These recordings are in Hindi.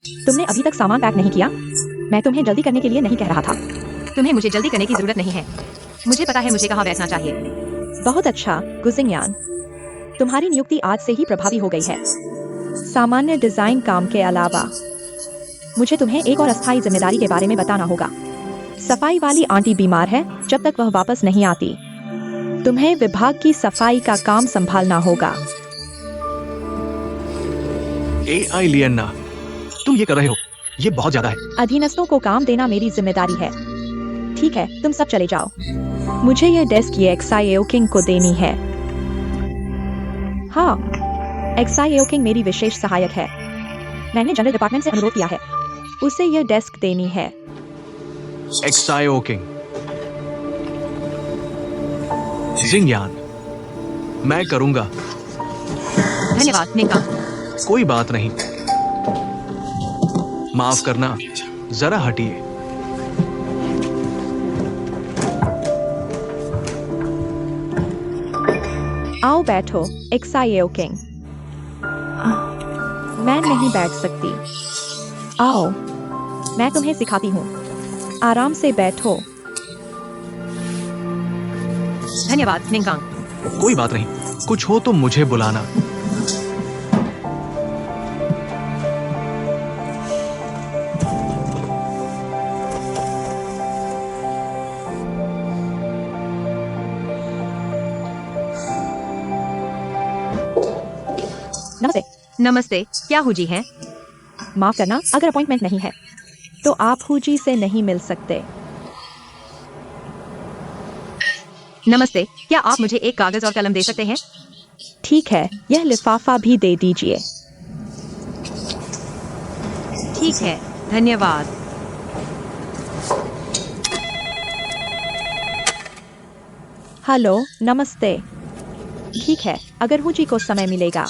तुमने अभी तक सामान पैक नहीं किया? मैं तुम्हें जल्दी करने के लिए नहीं कह रहा था। तुम्हें मुझे जल्दी करने की जरूरत नहीं है। मुझे पता है मुझे कहाँ बैठना चाहिए। बहुत अच्छा गुजिंगयान, तुम्हारी नियुक्ति आज से ही प्रभावी हो गई है। सामान्य डिजाइन काम के अलावा मुझे तुम्हें एक और अस्थायी जिम्मेदारी के बारे में बताना होगा। सफाई वाली आंटी बीमार है जब तक वह वापस नहीं आती। तुम्हें विभाग की सफाई का काम संभालना होगा। AI लियन्ना, तुम ये कर रहे हो, ये बहुत ज्यादा है। अधीनस्थों को काम देना मेरी जिम्मेदारी है। ठीक है, तुम सब चले जाओ। मुझे ये डेस्क ये XIAO किंग को देनी है। हाँ, XIAO किंग मेरी विशेष सहायक है। मैंने जनरल डिपार्टमेंट से अनुरोध किया है, उसे यह डेस्क देनी है। XIAO किंग जिंगयान, मैं करूंगा। धन्यवाद निका। कोई बात नहीं, माफ करना, जरा हटिए। आओ बैठो XIAO किंग। मैं नहीं बैठ सकती। आओ, मैं तुम्हें सिखाती हूँ। आराम से बैठो। धन्यवाद निकांग। कोई बात नहीं, कुछ हो तो मुझे बुलाना। नमस्ते। नमस्ते, क्या हुजी है? माफ करना, अगर अपॉइंटमेंट नहीं है तो आप हुजी से नहीं मिल सकते। नमस्ते, क्या आप मुझे एक कागज और कलम दे सकते हैं? ठीक है, यह लिफाफा भी दे दीजिए। ठीक है, धन्यवाद। हेलो, नमस्ते। ठीक है, अगर हुजी को समय मिलेगा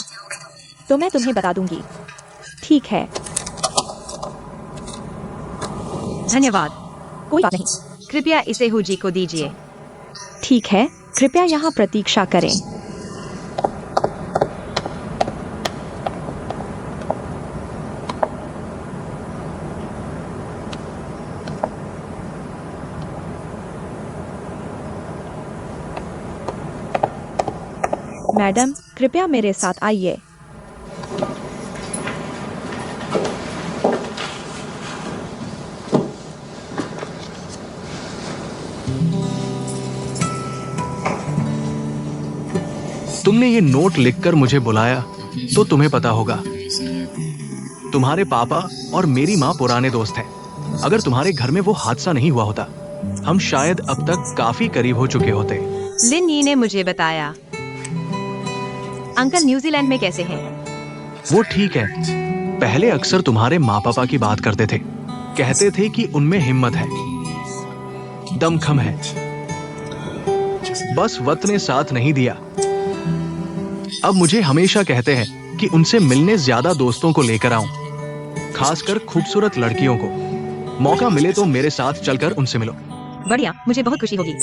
तो मैं तुम्हें बता दूंगी। ठीक है, धन्यवाद। कोई बात नहीं। कृपया इसे हुजी को दीजिए। ठीक है, कृपया यहाँ प्रतीक्षा करें। मैडम, कृपया मेरे साथ आइए। तुमने ये नोट लिखकर मुझे बुलाया तो तुम्हें पता होगा, तुम्हारे पापा और मेरी माँ पुराने दोस्त हैं। अगर तुम्हारे घर में वो हादसा नहीं हुआ होता, हम शायद अब तक काफी करीब हो चुके होते। लिन यी ने मुझे बताया। अंकल न्यूजीलैंड में कैसे हैं? वो ठीक है। पहले अक्सर तुम्हारे माँ पापा की बात करते थे, कहते थे कि उनमें हिम्मत है, दमखम है, बस वक्त ने साथ नहीं दिया। अब मुझे हमेशा कहते हैं कि उनसे मिलने ज्यादा दोस्तों को लेकर आऊं, खासकर खूबसूरत लड़कियों को। मौका मिले तो मेरे साथ चलकर उनसे मिलो। बढ़िया, मुझे बहुत खुशी होगी,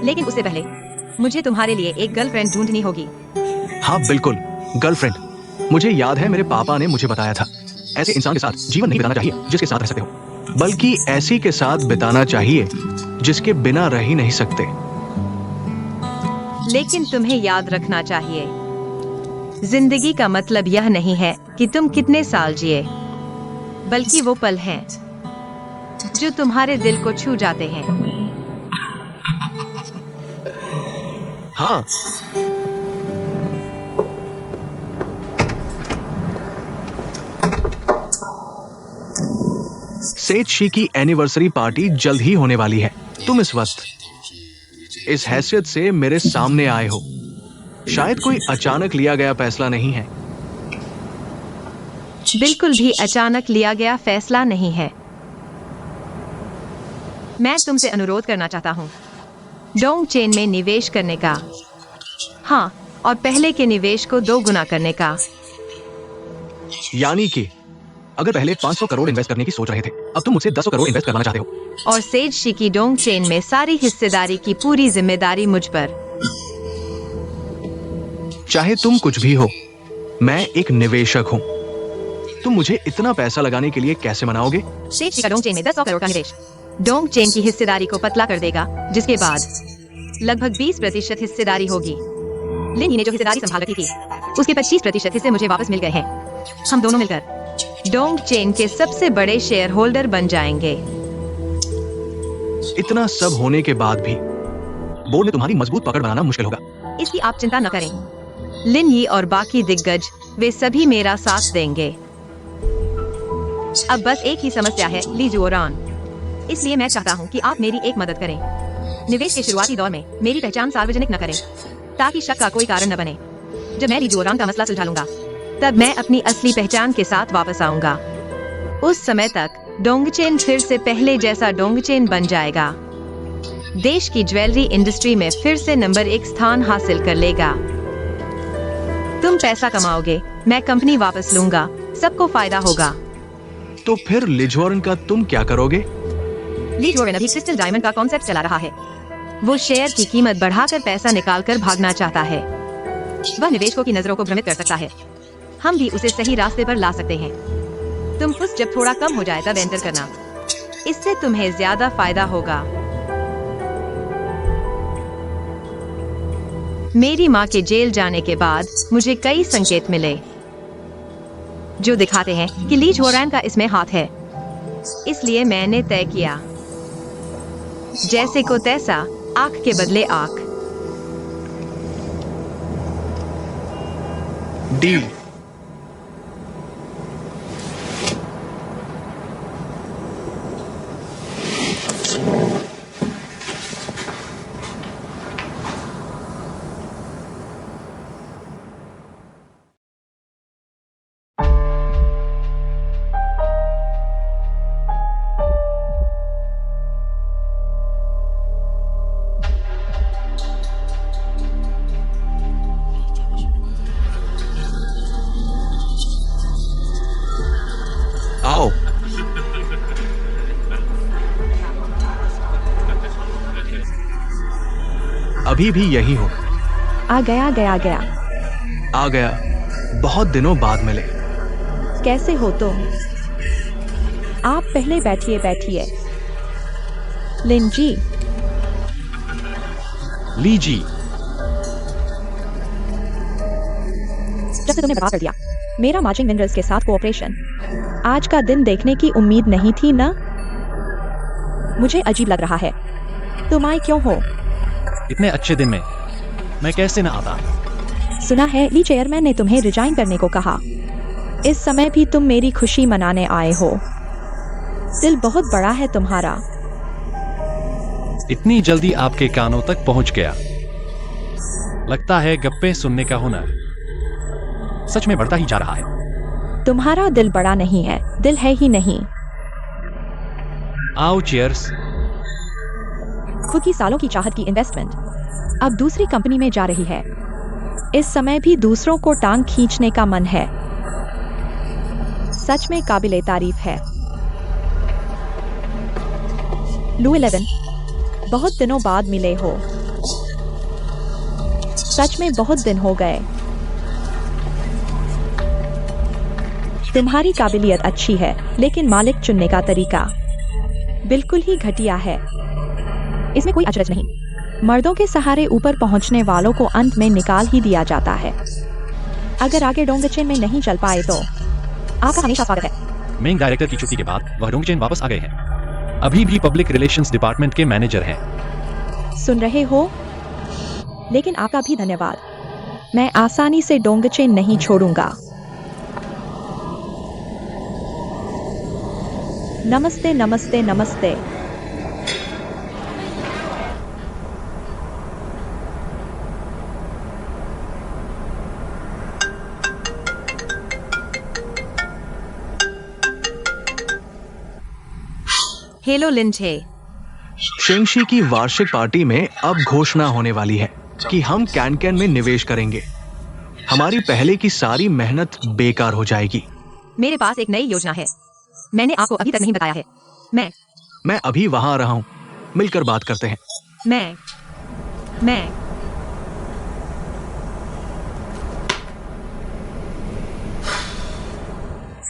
लेकिन उससे पहले मुझे तुम्हारे लिए एक गर्लफ्रेंड ढूंढनी होगी। हाँ बिल्कुल, गर्लफ्रेंड। मुझे याद है मेरे पापा ने मुझे बताया था, ऐसे इंसान के साथ जीवन नहीं बिताना चाहिए जिसके साथ रह सकते हो, बल्कि ऐसी के साथ बिताना चाहिए जिसके बिना रह ही नहीं सकते। लेकिन तुम्हें याद रखना चाहिए, जिंदगी का मतलब यह नहीं है कि तुम कितने साल जिए, बल्कि वो पल हैं जो तुम्हारे दिल को छू जाते हैं। हाँ, सेठ की एनिवर्सरी पार्टी जल्द ही होने वाली है। तुम इस वक्त इस हैसियत से मेरे सामने आए हो, शायद कोई अचानक लिया गया फैसला नहीं है। बिल्कुल भी अचानक लिया गया फैसला नहीं है। मैं तुमसे अनुरोध करना चाहता हूँ डोंग चेन में निवेश करने का। हाँ, और पहले के निवेश को 2 गुना करने का। यानी कि अगर पहले 500 करोड़ इन्वेस्ट करने की सोच रहे थे, अब तुम मुझसे 10 करोड़ इन्वेस्ट करवाना चाहते हो। और सेठ शी की डोंग चेन में सारी हिस्सेदारी की पूरी जिम्मेदारी मुझ पर। चाहे तुम कुछ भी हो, मैं एक निवेशक हूं। तुम मुझे इतना पैसा लगाने के लिए कैसे मनाओगे? शेख जी का डोंग चेन में 10 करोड़ का निवेश डोंग चेन की हिस्सेदारी को पतला कर देगा, जिसके बाद लगभग 20% हिस्सेदारी होगी। लिन ने जो हिस्सेदारी संभाल रखी थी, उसके 25% हिस्से मुझे वापस मिल गए हैं। हम दोनों मिलकर डोंग चेन के सबसे बड़े शेयर होल्डर बन जाएंगे। इतना सब होने के बाद भी बोर्ड में तुम्हारी मजबूत पकड़ बनाना मुश्किल होगा। इसकी आप चिंता न करें। लिन यी और बाकी दिग्गज वे सभी मेरा साथ देंगे। अब बस एक ही समस्या है, ली जुओरान। इसलिए मैं चाहता हूँ कि आप मेरी एक मदद करें। निवेश के शुरुआती दौर में मेरी पहचान सार्वजनिक न करें, ताकि शक का कोई कारण न बने। जब मैं ली जुओरान का मसला सुलझा लूंगा, तब मैं अपनी असली पहचान के साथ वापस आऊंगा। उस समय तक डोंगचेन फिर से पहले जैसा डोंगचेन बन जाएगा। देश की ज्वेलरी इंडस्ट्री में फिर से नंबर 1 स्थान हासिल कर लेगा। तुम पैसा कमाओगे, मैं कंपनी वापस लूंगा, सबको फायदा होगा। तो फिर लिजवॉर्न का तुम क्या करोगे? ली जुओरान अभी क्रिस्टल डायमंड का कॉन्सेप्ट चला रहा है। वो शेयर की कीमत बढ़ाकर पैसा निकालकर भागना चाहता है। वह निवेशकों की नजरों को भ्रमित कर सकता है। हम भी उसे सही रास्ते पर ला सकते हैं। तुम खुद जब थोड़ा कम हो जाए तब एंटर करना, इससे तुम्हें ज्यादा फायदा होगा। मेरी माँ के जेल जाने के बाद मुझे कई संकेत मिले जो दिखाते हैं कि ली जुओरान का इसमें हाथ है। इसलिए मैंने तय किया, जैसे को तैसा, आंख के बदले आंख। डील। आओ। अभी भी यही हो? आ गया गया गया। आ गया। बहुत दिनों बाद मिले। कैसे हो तुम? आप पहले बैठिए बैठिए। लिन जी, ली जी, जब से तुमने बर्बाद कर दिया मेरा मार्जिन मिनरल्स के साथ कोऑपरेशन, आज का दिन देखने की उम्मीद नहीं थी ना? मुझे अजीब लग रहा है। तुम आए क्यों हो? इतने अच्छे दिन में मैं कैसे न आता। सुना है ली चेयरमैन ने तुम्हें रिजाइन करने को कहा। इस समय भी तुम मेरी खुशी मनाने आए हो। दिल बहुत बड़ा है तुम्हारा। इतनी जल्दी आपके कानों तक पहुंच गया। लगता है गप्पे सुनने का हुनर सच में बढ़ता ही जा रहा है। तुम्हारा दिल बड़ा नहीं है, दिल है ही नहीं। आओ चीयर्स। खुद की सालों की चाहत की इन्वेस्टमेंट अब दूसरी कंपनी में जा रही है। इस समय भी दूसरों को टांग खींचने का मन है। सच में काबिले तारीफ है। लू 11, बहुत दिनों बाद मिले हो। सच में बहुत दिन हो गए। तुम्हारी काबिलियत अच्छी है, लेकिन मालिक चुनने का तरीका बिल्कुल ही घटिया है। इसमें कोई अचरज नहीं। मर्दों के सहारे ऊपर पहुंचने वालों को अंत में निकाल ही दिया जाता है। अगर आगे डोंगचेन में नहीं चल पाए तो आपका हमेशा स्वागत है। मेन डायरेक्टर की छुट्टी के बाद वह डोंगचेन वापस आ गए हैं। अभी भी पब्लिक रिलेशंस डिपार्टमेंट के मैनेजर हैं। सुन रहे हो? लेकिन आपका भी धन्यवाद। मैं आसानी से डोंगचेन नहीं छोड़ूंगा। नमस्ते नमस्ते नमस्ते। हेलो लिंचे। शेंगशी की वार्षिक पार्टी में अब घोषणा होने वाली है कि हम कैन में निवेश करेंगे। हमारी पहले की सारी मेहनत बेकार हो जाएगी। मेरे पास एक नई योजना है, मैंने आपको अभी तक नहीं बताया है। मैं अभी वहां आ रहा हूं, मिलकर बात करते हैं। मैं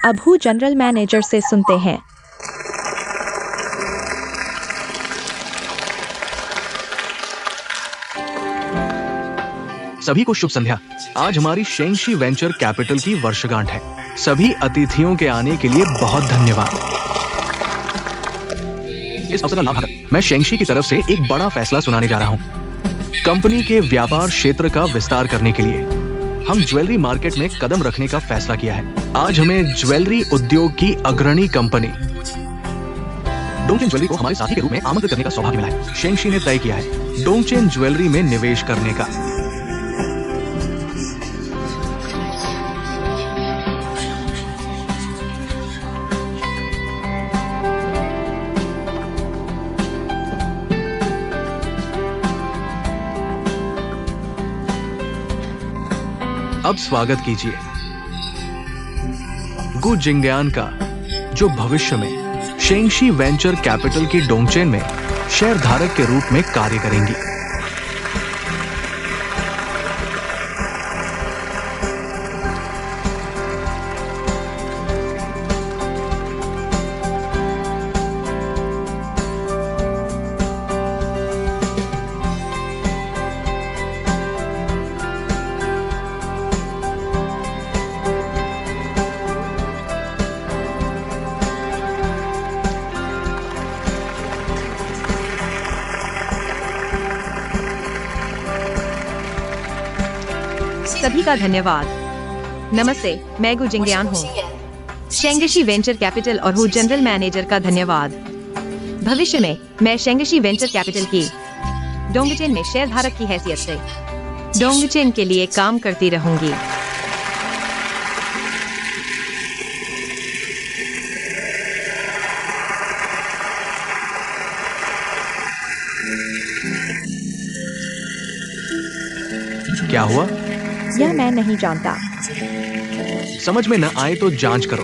अबू जनरल मैनेजर से सुनते हैं। सभी को शुभ संध्या। आज हमारी शेंगशी वेंचर कैपिटल की वर्षगांठ है। सभी अतिथियों के आने के लिए बहुत धन्यवाद। इस अवसर का लाभ उठाकर मैं शेंगशी की तरफ से एक बड़ा फैसला सुनाने जा रहा हूँ। कंपनी के व्यापार क्षेत्र का विस्तार करने के लिए हम ज्वेलरी मार्केट में कदम रखने का फैसला किया है। आज हमें ज्वेलरी उद्योग की अग्रणी कंपनी डोंगचेन ज्वेलरी को हमारे साथी के रूप में आमंत्रित करने का सौभाग्य मिला है। शेंगशी ने तय किया है डोंगचेन ज्वेलरी में निवेश करने का। अब स्वागत कीजिए गु जिंगयान का, जो भविष्य में शेंगशी वेंचर कैपिटल की डोंगचेन में शेयरधारक के रूप में कार्य करेंगी। सभी का धन्यवाद। नमस्ते, मैं गु जिंगयान हूँ, शेंगशी वेंचर कैपिटल और हूँ जनरल मैनेजर का धन्यवाद। भविष्य में मैं शेंगशी वेंचर कैपिटल की डोंगचेन में शेयरधारक की हैसियत से डोंगचेन के लिए काम करती रहूंगी। क्या हुआ? यह मैं नहीं जानता। समझ में न आए तो जांच करो।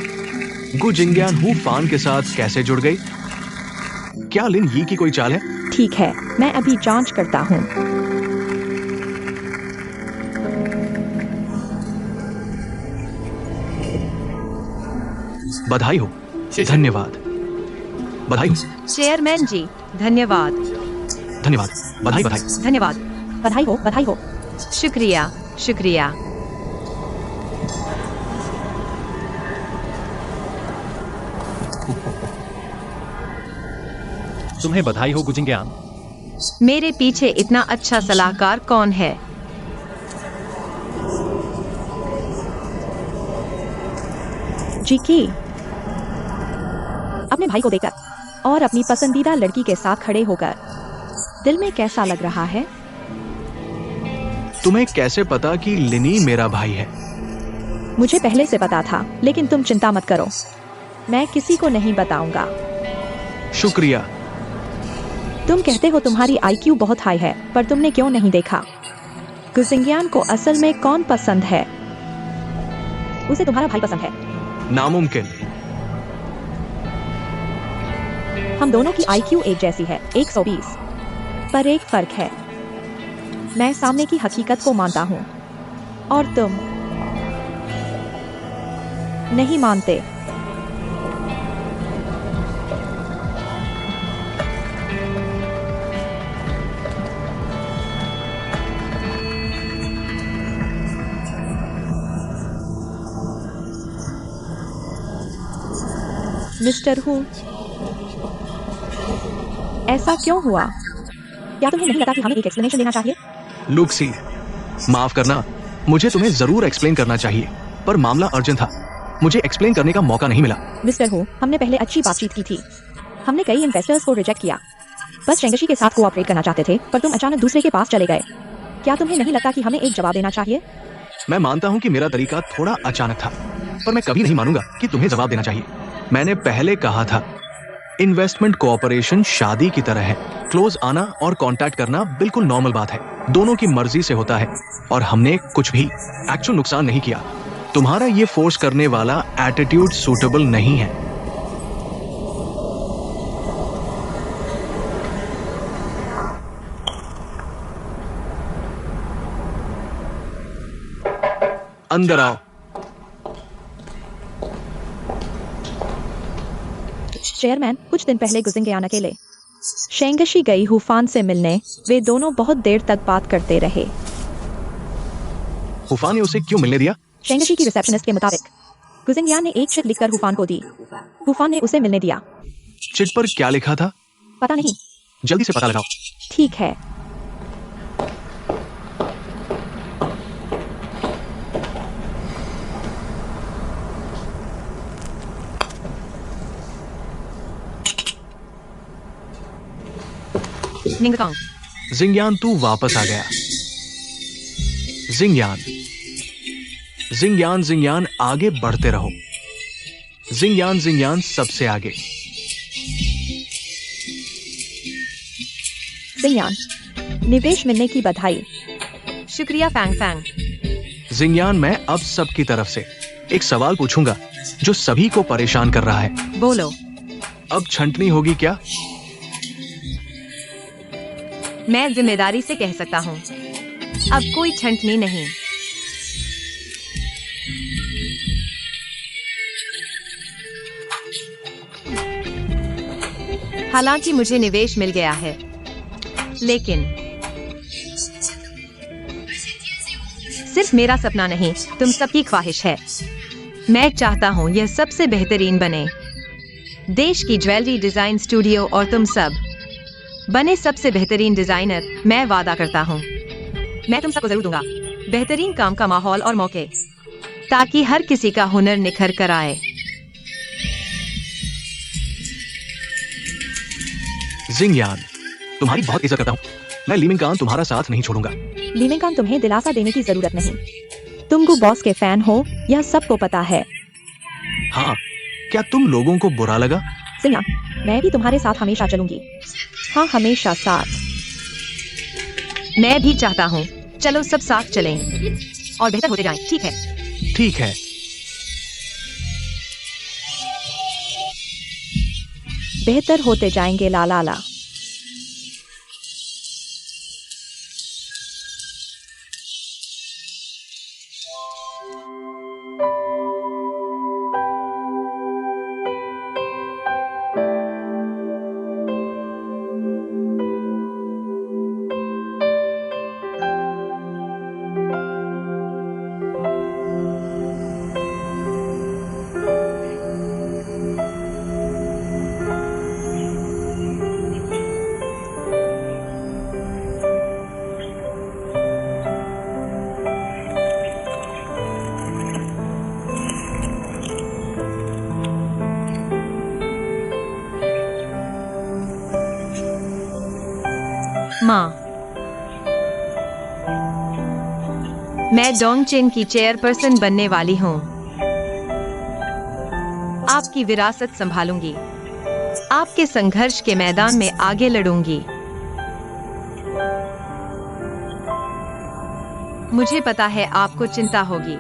गु जिंगयान हु फान के साथ कैसे जुड़ गई? क्या लिन यी की कोई चाल है? ठीक है, मैं अभी जांच करता हूँ। बधाई हो। धन्यवाद। बधाई हो। चेयरमैन जी, धन्यवाद। धन्यवाद। बधाई बधाई। धन्यवाद। बधाई हो, बधाई हो। शुक्रिया, शुक्रिया। तुम्हें बधाई हो गु जिंगयान। मेरे पीछे इतना अच्छा सलाहकार कौन है? जी की अपने भाई को देखकर और अपनी पसंदीदा लड़की के साथ खड़े होकर दिल में कैसा लग रहा है? तुम्हें कैसे पता कि लिनी मेरा भाई है? मुझे पहले से पता था, लेकिन तुम चिंता मत करो, मैं किसी को नहीं बताऊंगा। शुक्रिया। तुम कहते हो तुम्हारी IQ बहुत हाई है, पर तुमने क्यों नहीं देखा गु जिंगयान को असल में कौन पसंद है? उसे तुम्हारा भाई पसंद है। नामुमकिन। हम दोनों की IQ एक जैसी है, 120, पर एक फर्क है। मैं सामने की हकीकत को मानता हूँ और तुम नहीं मानते। मिस्टर हु, ऐसा क्यों हुआ? क्या तुम्हें नहीं लगा कि हमें एक एक्सप्लेनेशन देना चाहिए? लुक्सी, माफ करना, मुझे तुम्हें जरूर एक्सप्लेन करना चाहिए, पर मामला अर्जेंट था। मुझे एक्सप्लेन करने का मौका नहीं मिला। मिस्टर हु, हमने पहले अच्छी बातचीत की थी। हमने कई इन्वेस्टर्स को रिजेक्ट किया, बस शेंगशी के साथ कोऑपरेट करना चाहते थे, पर तुम अचानक दूसरे के पास चले गए। क्या तुम्हें नहीं लगता कि हमें एक जवाब देना चाहिए? मैं मानता हूँ कि मेरा तरीका थोड़ा अचानक था, पर मैं कभी नहीं मानूंगा कि तुम्हें जवाब देना चाहिए। मैंने पहले कहा था, इन्वेस्टमेंट कोऑपरेशन शादी की तरह है। क्लोज आना और कांटेक्ट करना बिल्कुल नॉर्मल बात है, दोनों की मर्जी से होता है, और हमने कुछ भी एक्चुअल नुकसान नहीं किया। तुम्हारा ये फोर्स करने वाला एटीट्यूड सूटेबल नहीं है। अंदर आओ। चेयरमैन, कुछ दिन पहले गुजिंगयान अकेले शेंगशी गई हुफान से मिलने। वे दोनों बहुत देर तक बात करते रहे। हुफान ने उसे क्यों मिलने दिया? शेंगशी की रिसेप्शनिस्ट के मुताबिक गुजिंगयान ने एक चिट लिखकर हुफान को दी। हुफान ने उसे मिलने दिया। चिट पर क्या लिखा था? पता नहीं। जल्दी से पता लगाओ। ठीक है। निंगकांग, जिंगयान, तू वापस आ गया। जिंगयान, जिंगयान, जिंगयान, आगे बढ़ते रहो। जिंगयान, जिंगयान, सबसे आगे। जिंगयान, निवेश मिलने की बधाई। शुक्रिया फैंग फैंग। जिंगयान, मैं अब सबकी तरफ से एक सवाल पूछूंगा जो सभी को परेशान कर रहा है। बोलो। अब छंटनी होगी क्या? मैं जिम्मेदारी से कह सकता हूँ, अब कोई छंटनी नहीं। हालांकि मुझे निवेश मिल गया है, लेकिन सिर्फ मेरा सपना नहीं, तुम सबकी ख्वाहिश है। मैं चाहता हूँ यह सबसे बेहतरीन बने। देश की ज्वेलरी डिजाइन स्टूडियो और तुम सब बने सबसे बेहतरीन डिजाइनर। मैं वादा करता हूँ, मैं तुम सबको जरूर दूंगा बेहतरीन काम का माहौल और मौके, ताकि हर किसी का हुनर निखर कर आए। जिंगयान, तुम्हारी बहुत इज्जत करता हूँ। मैं लीमिंगकान तुम्हारा साथ नहीं छोड़ूंगा। लीमिंगकान, तुम्हें दिलासा देने की जरूरत नहीं। तुम गु बॉस के फैन हो, यह सबको पता है। हाँ, क्या तुम लोगों को बुरा लगा? जिंगयान, मैं भी तुम्हारे साथ हमेशा चलूंगी। हाँ, हमेशा साथ। मैं भी चाहता हूँ। चलो सब साथ चलें और बेहतर होते जाएं, ठीक है? ठीक है। बेहतर होते जाएंगे। ला ला ला। माँ, मैं डोंगचेन की चेयरपर्सन बनने वाली हूँ। आपकी विरासत संभालूंगी, आपके संघर्ष के मैदान में आगे लड़ूंगी। मुझे पता है आपको चिंता होगी,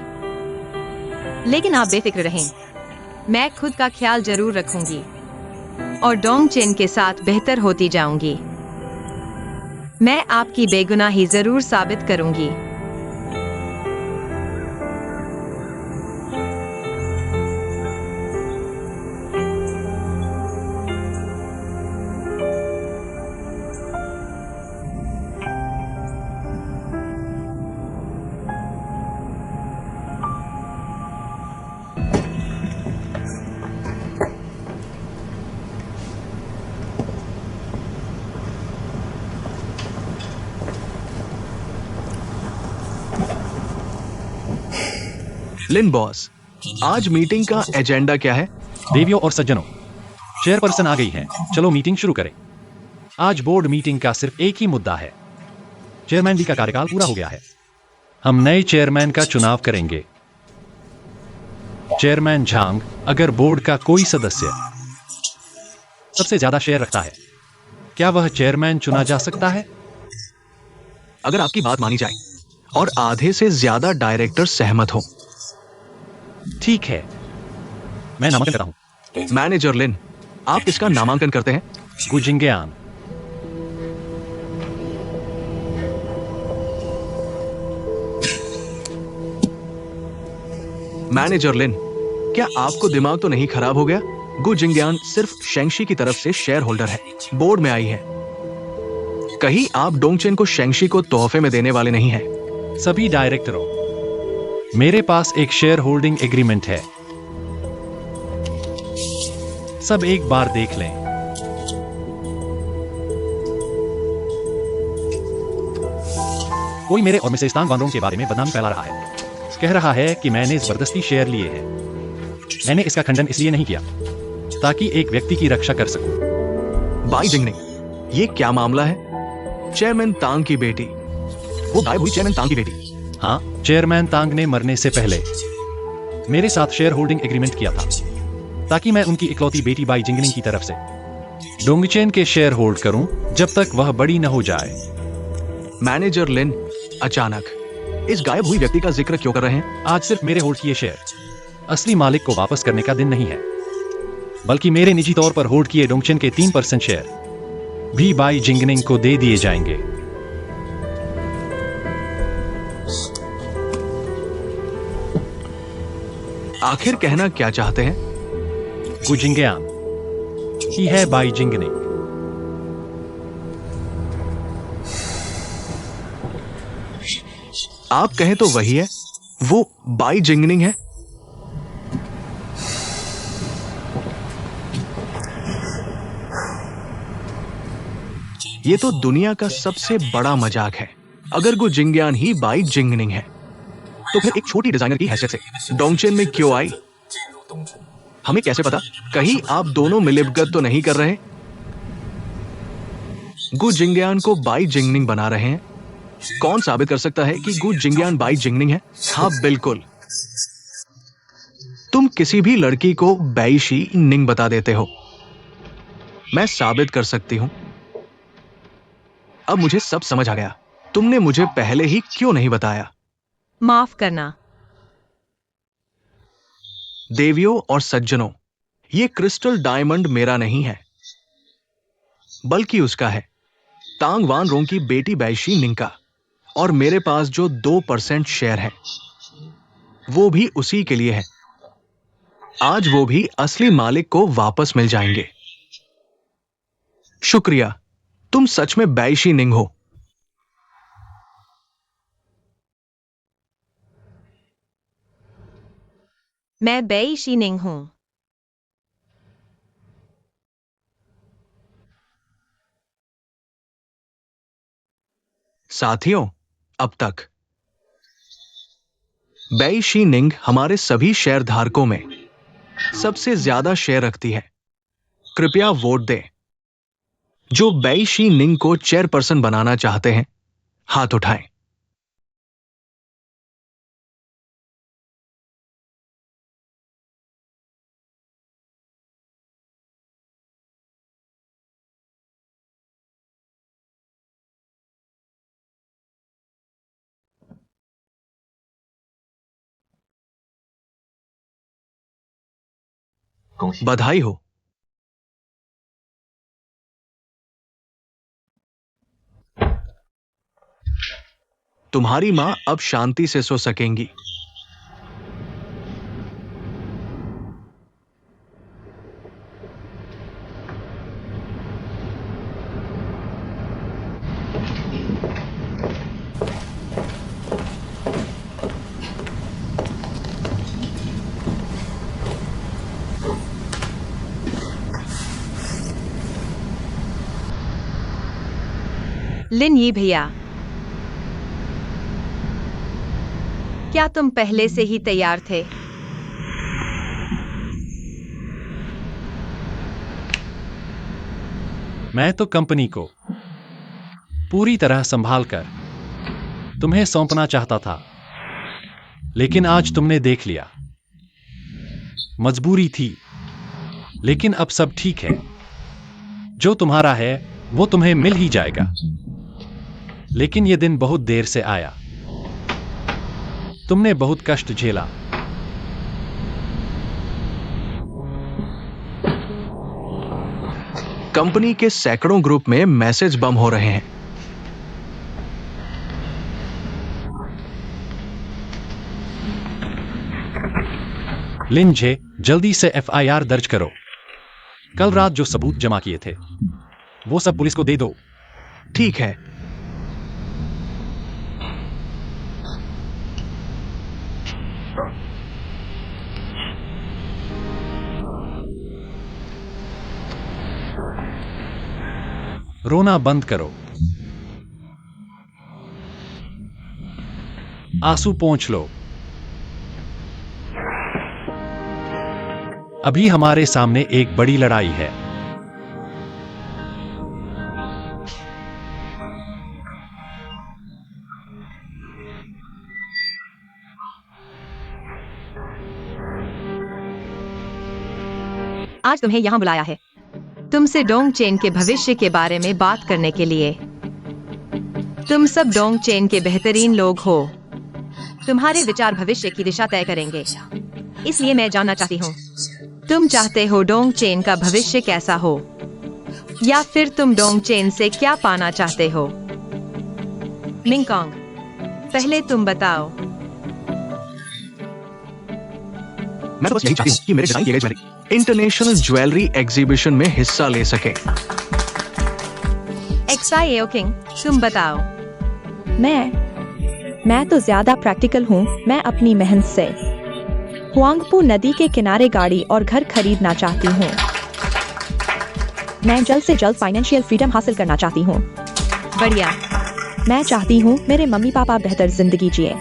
लेकिन आप बेफिक्र रहें। मैं खुद का ख्याल जरूर रखूंगी और डोंगचेन के साथ बेहतर होती जाऊंगी। मैं आपकी बेगुनाही जरूर साबित करूंगी। लिन बॉस, आज मीटिंग का एजेंडा क्या है? देवियों और सज्जनों, चेयरपर्सन आ गई है। चलो मीटिंग शुरू करें। आज बोर्ड मीटिंग का सिर्फ एक ही मुद्दा है। चेयरमैन जी का कार्यकाल पूरा हो गया है। हम नए चेयरमैन का चुनाव करेंगे। चेयरमैन झांग, अगर बोर्ड का कोई सदस्य सबसे ज्यादा शेयर रखता है, क्या वह चेयरमैन चुना जा सकता है? अगर आपकी बात मानी जाए और आधे से ज्यादा डायरेक्टर सहमत हो। ठीक है, मैं नामांकन करता हूं। मैनेजर लिन, आप किसका नामांकन करते हैं? गुजिंगयान। मैनेजर लिन, क्या आपको दिमाग तो नहीं खराब हो गया? गु जिंगयान सिर्फ शेंगशी की तरफ से शेयर होल्डर है, बोर्ड में आई है। कहीं आप डोंगचेन को शेंगशी को तोहफे में देने वाले नहीं हैं। सभी डायरेक्टरों, मेरे पास एक शेयर होल्डिंग एग्रीमेंट है। सब एक बार देख लें। कोई मेरे और मिसेस तांग वानरोंग के बारे में बदनामी फैला रहा है। कह रहा है कि मैंने जबरदस्ती शेयर लिए हैं। मैंने इसका खंडन इसलिए नहीं किया ताकि एक व्यक्ति की रक्षा कर सकूं। बाई जिंगनिंग, ये क्या मामला है? चेयरमैन तांग की बेटी, वो गायब हुई चेयरमैन तांग की बेटी। हाँ, चेयरमैन तांग ने मरने से पहले मेरे साथ शेयर होल्डिंग एग्रीमेंट किया था ताकि मैं उनकी इकलौती बेटी बाई जिंगनिंग की तरफ से डोंगचेन के शेयर होल्ड करूं जब तक वह बड़ी न हो जाए। मैनेजर लिन अचानक इस गायब हुई व्यक्ति का जिक्र क्यों कर रहे हैं? आज सिर्फ मेरे होल्ड किए शेयर असली मालिक को वापस करने का दिन नहीं है, बल्कि मेरे निजी तौर पर होल्ड किए डोंगचेन के 3% शेयर भी बाई जिंगनिंग को दे दिए जाएंगे। आखिर कहना क्या चाहते हैं? गु जिंगयान ही है बाई जिंगनिंग। आप कहें तो वही है, वो बाई जिंगनिंग है। ये तो दुनिया का सबसे बड़ा मजाक है। अगर गु जिंगयान ही बाई जिंगनिंग है तो फिर एक छोटी डिजाइनर की हैसियत से डोंगचेन में क्यों आई? हमें कैसे पता? कहीं आप दोनों मिलीभगत तो नहीं कर रहे? गु जिंगयान को बाई जिंगनिंग बना रहे हैं। कौन साबित कर सकता है कि गु जिंगयान बाई जिंगनिंग है? हाँ, बिल्कुल। तुम किसी भी लड़की को बैईशी निंग बता देते हो। मैं साबित कर सकती हूं। अब मुझे सब समझ आ गया। तुमने मुझे पहले ही क्यों नहीं बताया? माफ करना। देवियों और सज्जनों, ये क्रिस्टल डायमंड मेरा नहीं है, बल्कि उसका है, तांग वानरोंग की बेटी बैशी निंग का। और मेरे पास जो 2% शेयर है वो भी उसी के लिए है। आज वो भी असली मालिक को वापस मिल जाएंगे। शुक्रिया, तुम सच में बैशी निंग हो। मैं बेई शीनिंग हूं। साथियों, अब तक बैशी निंग हमारे सभी शेयर धारकों में सबसे ज्यादा शेयर रखती है। कृपया वोट दें। जो बैशी निंग को चेयरपर्सन बनाना चाहते हैं, हाथ उठाएं। बधाई हो। तुम्हारी मां अब शांति से सो सकेंगी। लिन यी भैया, क्या तुम पहले से ही तैयार थे? मैं तो कंपनी को पूरी तरह संभालकर तुम्हें सौंपना चाहता था, लेकिन आज तुमने देख लिया। मजबूरी थी, लेकिन अब सब ठीक है। जो तुम्हारा है वो तुम्हें मिल ही जाएगा। लेकिन यह दिन बहुत देर से आया। तुमने बहुत कष्ट झेला। कंपनी के सैकड़ों ग्रुप में मैसेज बम हो रहे हैं। लिन जे, जल्दी से FIR दर्ज करो। कल रात जो सबूत जमा किए थे वो सब पुलिस को दे दो। ठीक है। रोना बंद करो, आंसू पोंछ लो। अभी हमारे सामने एक बड़ी लड़ाई है। आज तुम्हें यहाँ बुलाया है तुमसे डोंग चेन के भविष्य के बारे में बात करने के लिए। तुम सब डोंग चेन के बेहतरीन लोग हो। तुम्हारे विचार भविष्य की दिशा तय करेंगे। इसलिए मैं जानना चाहती हूँ, तुम चाहते हो डोंग चेन का भविष्य कैसा हो, या फिर तुम डोंग चेन से क्या पाना चाहते हो? मिंगकॉन्ग, पहले तुम बताओ। मैं तो बस यही चाहती हूँ कि मेरे डिजाइन किए गए ज्वेलरी इंटरनेशनल ज्वेलरी एग्जीबिशन में हिस्सा ले सके। एक्साई किंग, तुम बताओ। मैं तो ज्यादा प्रैक्टिकल हूँ। मैं अपनी मेहनत से हुआंगपू नदी के किनारे गाड़ी और घर खरीदना चाहती हूँ। मैं जल्द से जल्द फाइनेंशियल फ्रीडम हासिल करना चाहती हूँ। बढ़िया। मैं चाहती हूँ मेरे मम्मी पापा बेहतर जिंदगी जिए।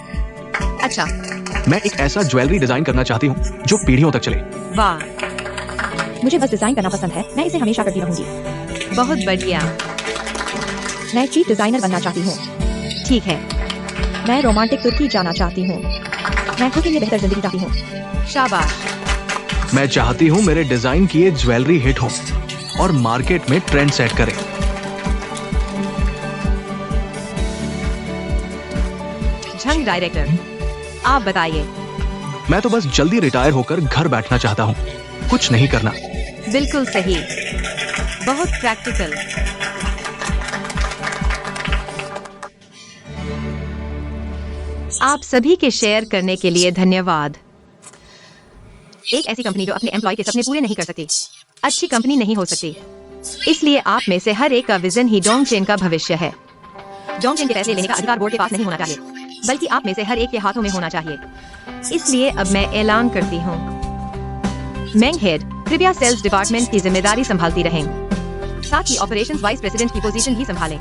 अच्छा। मैं एक ऐसा ज्वेलरी डिजाइन करना चाहती हूँ जो पीढ़ियों तक चले। वाह, मुझे बस डिजाइन करना पसंद है। मैं इसे हमेशा करती रहूंगी। बहुत बढ़िया। मैं चीफ डिजाइनर बनना चाहती हूँ। ठीक है। मैं रोमांटिक तुर्की जाना चाहती हूँ। मैं खुद के लिए बेहतर जिंदगी चाहती हूँ। शाबाश। मैं चाहती हूँ मेरे डिजाइन किए ज्वेलरी हिट हो और मार्केट में ट्रेंड सेट करे। झंग डायरेक्टर, आप बताइए। मैं तो बस जल्दी रिटायर होकर घर बैठना चाहता हूँ, कुछ नहीं करना। बिल्कुल सही, बहुत प्रैक्टिकल। आप सभी के शेयर करने के लिए धन्यवाद। एक ऐसी कंपनी जो अपने एम्प्लॉय के सपने पूरे नहीं कर सकती, अच्छी कंपनी नहीं हो सकती। इसलिए आप में से हर एक का विजन ही डोंग चेन का भविष्य है। डोंग चेन के फैसले लेने का अधिकार बोर्ड के पास नहीं होना चाहिए, बल्कि आप में से हर एक के हाथों में होना चाहिए। इसलिए अब मैं ऐलान करती हूँ, मेंग हेड कृपया सेल्स डिपार्टमेंट की जिम्मेदारी संभालती रहें, साथ ही ऑपरेशंस वाइस प्रेसिडेंट की पोजीशन भी संभालें।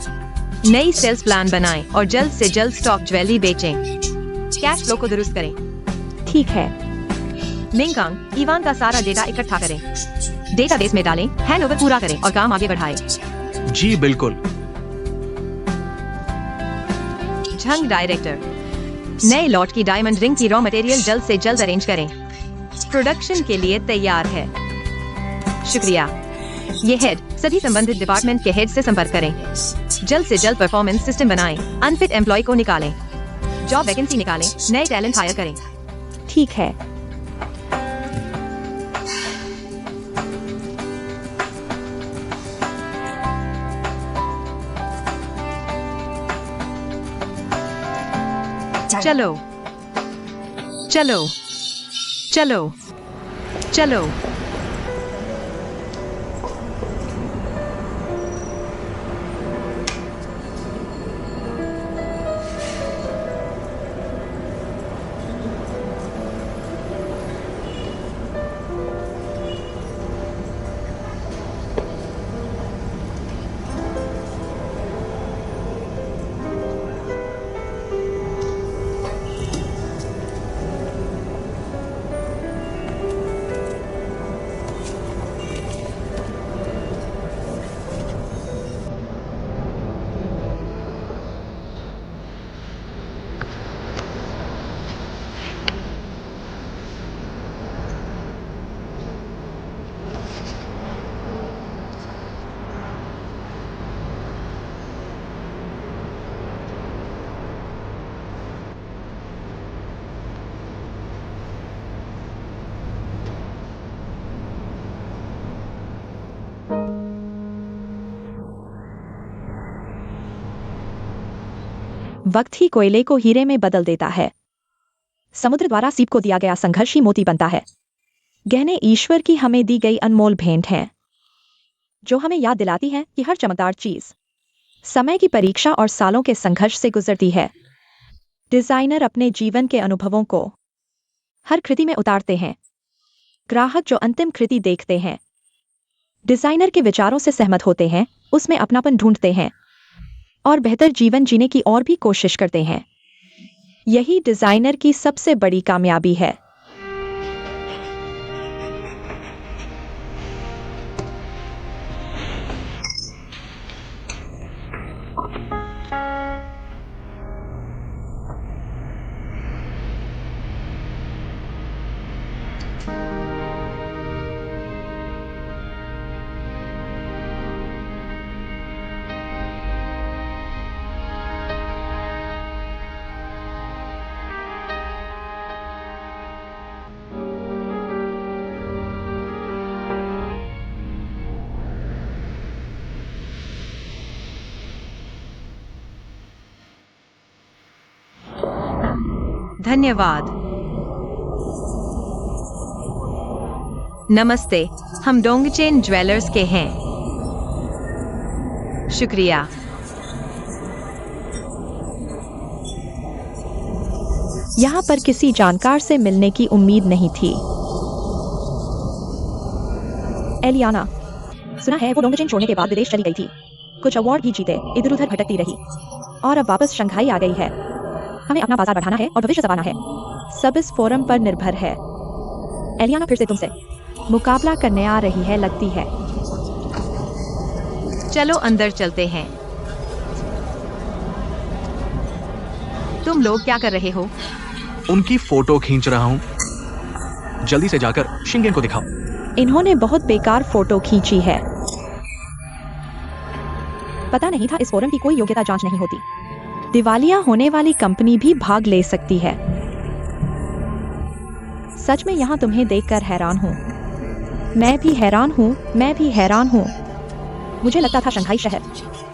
नई सेल्स प्लान बनाएं और जल्द से जल्द स्टॉक ज्वेलरी बेचें। कैश फ्लो को दुरुस्त करें। ठीक है। मिंगकॉन्ग, ईवान का सारा डेटा इकट्ठा करें, डेटाबेस में डालें, हैंडओवर पूरा करें और काम आगे बढ़ाएं। जी बिल्कुल। झंग डायरेक्टर, नए लॉट की डायमंड रिंग की रॉ मटेरियल जल्द से जल्द अरेंज करें, प्रोडक्शन के लिए तैयार है। शुक्रिया। ये हेड सभी संबंधित डिपार्टमेंट के हेड से संपर्क करें, जल्द से जल्द परफॉर्मेंस सिस्टम बनाएं, अनफिट एम्प्लॉय को निकालें, जॉब वैकेंसी निकालें, नए टैलेंट हायर करें। ठीक है। चलो चलो चलो चलो। वक्त ही कोयले को हीरे में बदल देता है। समुद्र द्वारा सीप को दिया गया संघर्ष ही मोती बनता है। गहने ईश्वर की हमें दी गई अनमोल भेंट हैं। जो हमें याद दिलाती है कि हर चमकदार चीज समय की परीक्षा और सालों के संघर्ष से गुजरती है। डिजाइनर अपने जीवन के अनुभवों को हर कृति में उतारते हैं। ग्राहक जो अंतिम कृति देखते हैं, डिजाइनर के विचारों से सहमत होते हैं, उसमें अपनापन ढूंढते हैं और बेहतर जीवन जीने की और भी कोशिश करते हैं। यही डिजाइनर की सबसे बड़ी कामयाबी है। धन्यवाद। नमस्ते, हम डोंगचेन ज्वेलर्स के हैं। शुक्रिया। यहाँ पर किसी जानकार से मिलने की उम्मीद नहीं थी। एलियाना, सुना है वो डोंगचेन छोड़ने के बाद विदेश चली गई थी। कुछ अवार्ड भी जीते, इधर उधर भटकती रही और अब वापस शंघाई आ गई है। हमें अपना बाजार बढ़ाना है और भविष्य संवारना है। सब इस फोरम पर निर्भर है। एलियाना फिर से तुमसे मुकाबला करने आ रही है लगती है। चलो अंदर चलते हैं। तुम लोग क्या कर रहे हो? उनकी फोटो खींच रहा हूँ। जल्दी से जाकर शिंगेन को दिखाओ। इन्होंने बहुत बेकार फोटो खींची है। पता नहीं था इस फोरम की कोई योग्यता जांच नहीं होती। दिवालिया होने वाली कंपनी भी भाग ले सकती है। सच में यहाँ तुम्हें देखकर हैरान हूँ। मैं भी हैरान हूँ। मुझे लगता था शंघाई शहर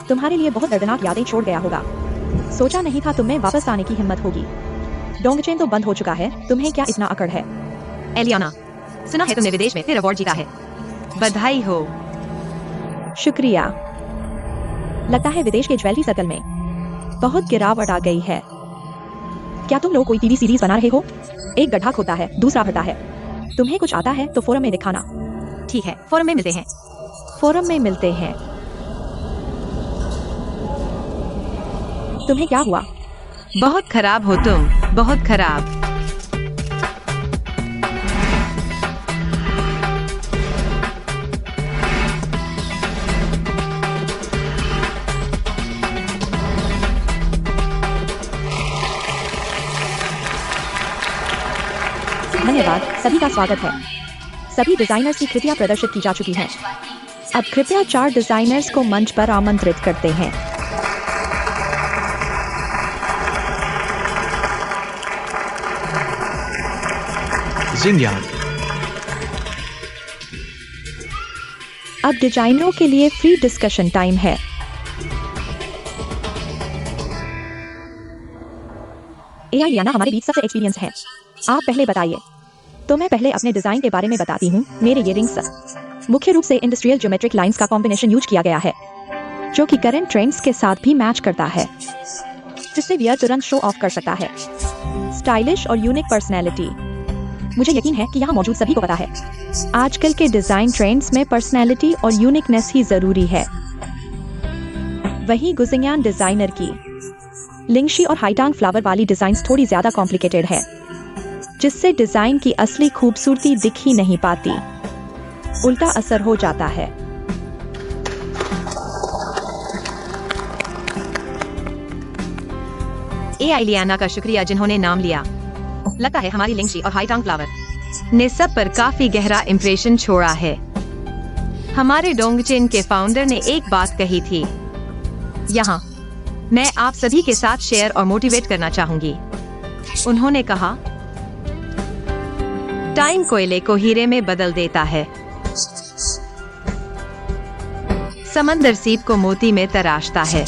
तुम्हारे लिए बहुत दर्दनाक यादें छोड़ गया होगा। सोचा नहीं था तुम्हें वापस आने की हिम्मत होगी। डोंगचेन तो बंद हो चुका है, तुम्हें क्या इतना अकड़ है? एलियाना, सुना है तुमने विदेश में फिर अवार्ड जीता है। बधाई हो। शुक्रिया। लगता है विदेश के ज्वेलरी सर्कल में बहुत गिरावट आ गई है। क्या तुम लोग कोई टीवी सीरीज बना रहे हो? एक गड्ढा खोदता है, दूसरा भरता है। तुम्हें कुछ आता है तो फोरम में दिखाना। ठीक है, फोरम में मिलते हैं। फोरम में मिलते हैं। तुम्हें क्या हुआ? बहुत खराब हो तुम, बहुत खराब। धन्यवाद, सभी का स्वागत है। सभी डिजाइनर्स की कृतियां प्रदर्शित की जा चुकी हैं। अब कृपया 4 डिजाइनर्स को मंच पर आमंत्रित करते हैं। जिंगयान, अब डिजाइनरों के लिए फ्री डिस्कशन टाइम है। एलियाना हमारे बीच सबसे एक्सपीरियंस है। आप पहले बताइए। तो मैं पहले अपने डिजाइन के बारे में बताती हूँ। मेरे ये रिंग्स मुख्य रूप से इंडस्ट्रियल ज्योमेट्रिक लाइंस का कॉम्बिनेशन यूज किया गया है, जो कि करंट ट्रेंड्स के साथ भी मैच करता है, जिससे वियर तुरंत शो ऑफ कर सकता है। स्टाइलिश और यूनिक पर्सनैलिटी। मुझे यकीन है कि यहाँ मौजूद सभी को पता है, आजकल के डिजाइन ट्रेंड्स में पर्सनैलिटी और यूनिकनेस ही जरूरी है। वहीं गुजिंगयान डिजाइनर की लिंगशी और हाईटांग फ्लावर वाली डिजाइन्स थोड़ी ज्यादा कॉम्प्लिकेटेड है, जिससे डिजाइन की असली खूबसूरती दिख ही नहीं पाती, उल्टा असर हो जाता है। एलियाना का शुक्रिया जिन्होंने नाम लिया। लगता है हमारी लिंगशी और हाईटांग फ्लावर ने सब पर काफी गहरा इम्प्रेशन छोड़ा है। हमारे डोंगचेन के फाउंडर ने एक बात कही थी, यहाँ मैं आप सभी के साथ शेयर और मोटिवेट करना चाहूंगी। उन्होंने कहा, टाइम कोयले को हीरे में बदल देता है, समंदर सीप को मोती में तराशता है।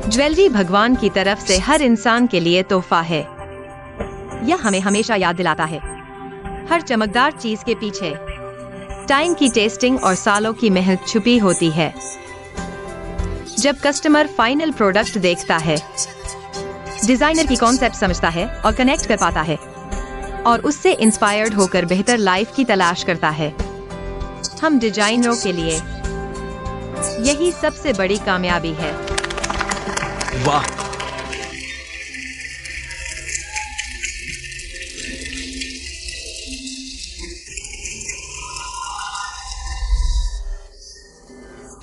ज्वेलरी भगवान की तरफ से हर इंसान के लिए तोहफा है। यह हमें हमेशा याद दिलाता है, हर चमकदार चीज के पीछे टाइम की टेस्टिंग और सालों की मेहनत छुपी होती है। जब कस्टमर फाइनल प्रोडक्ट देखता है, डिजाइनर की कॉन्सेप्ट समझता है और कनेक्ट कर पाता है, और उससे इंस्पायर्ड होकर बेहतर लाइफ की तलाश करता है। हम डिजाइनरों के लिए यही सबसे बड़ी कामयाबी है। वाह,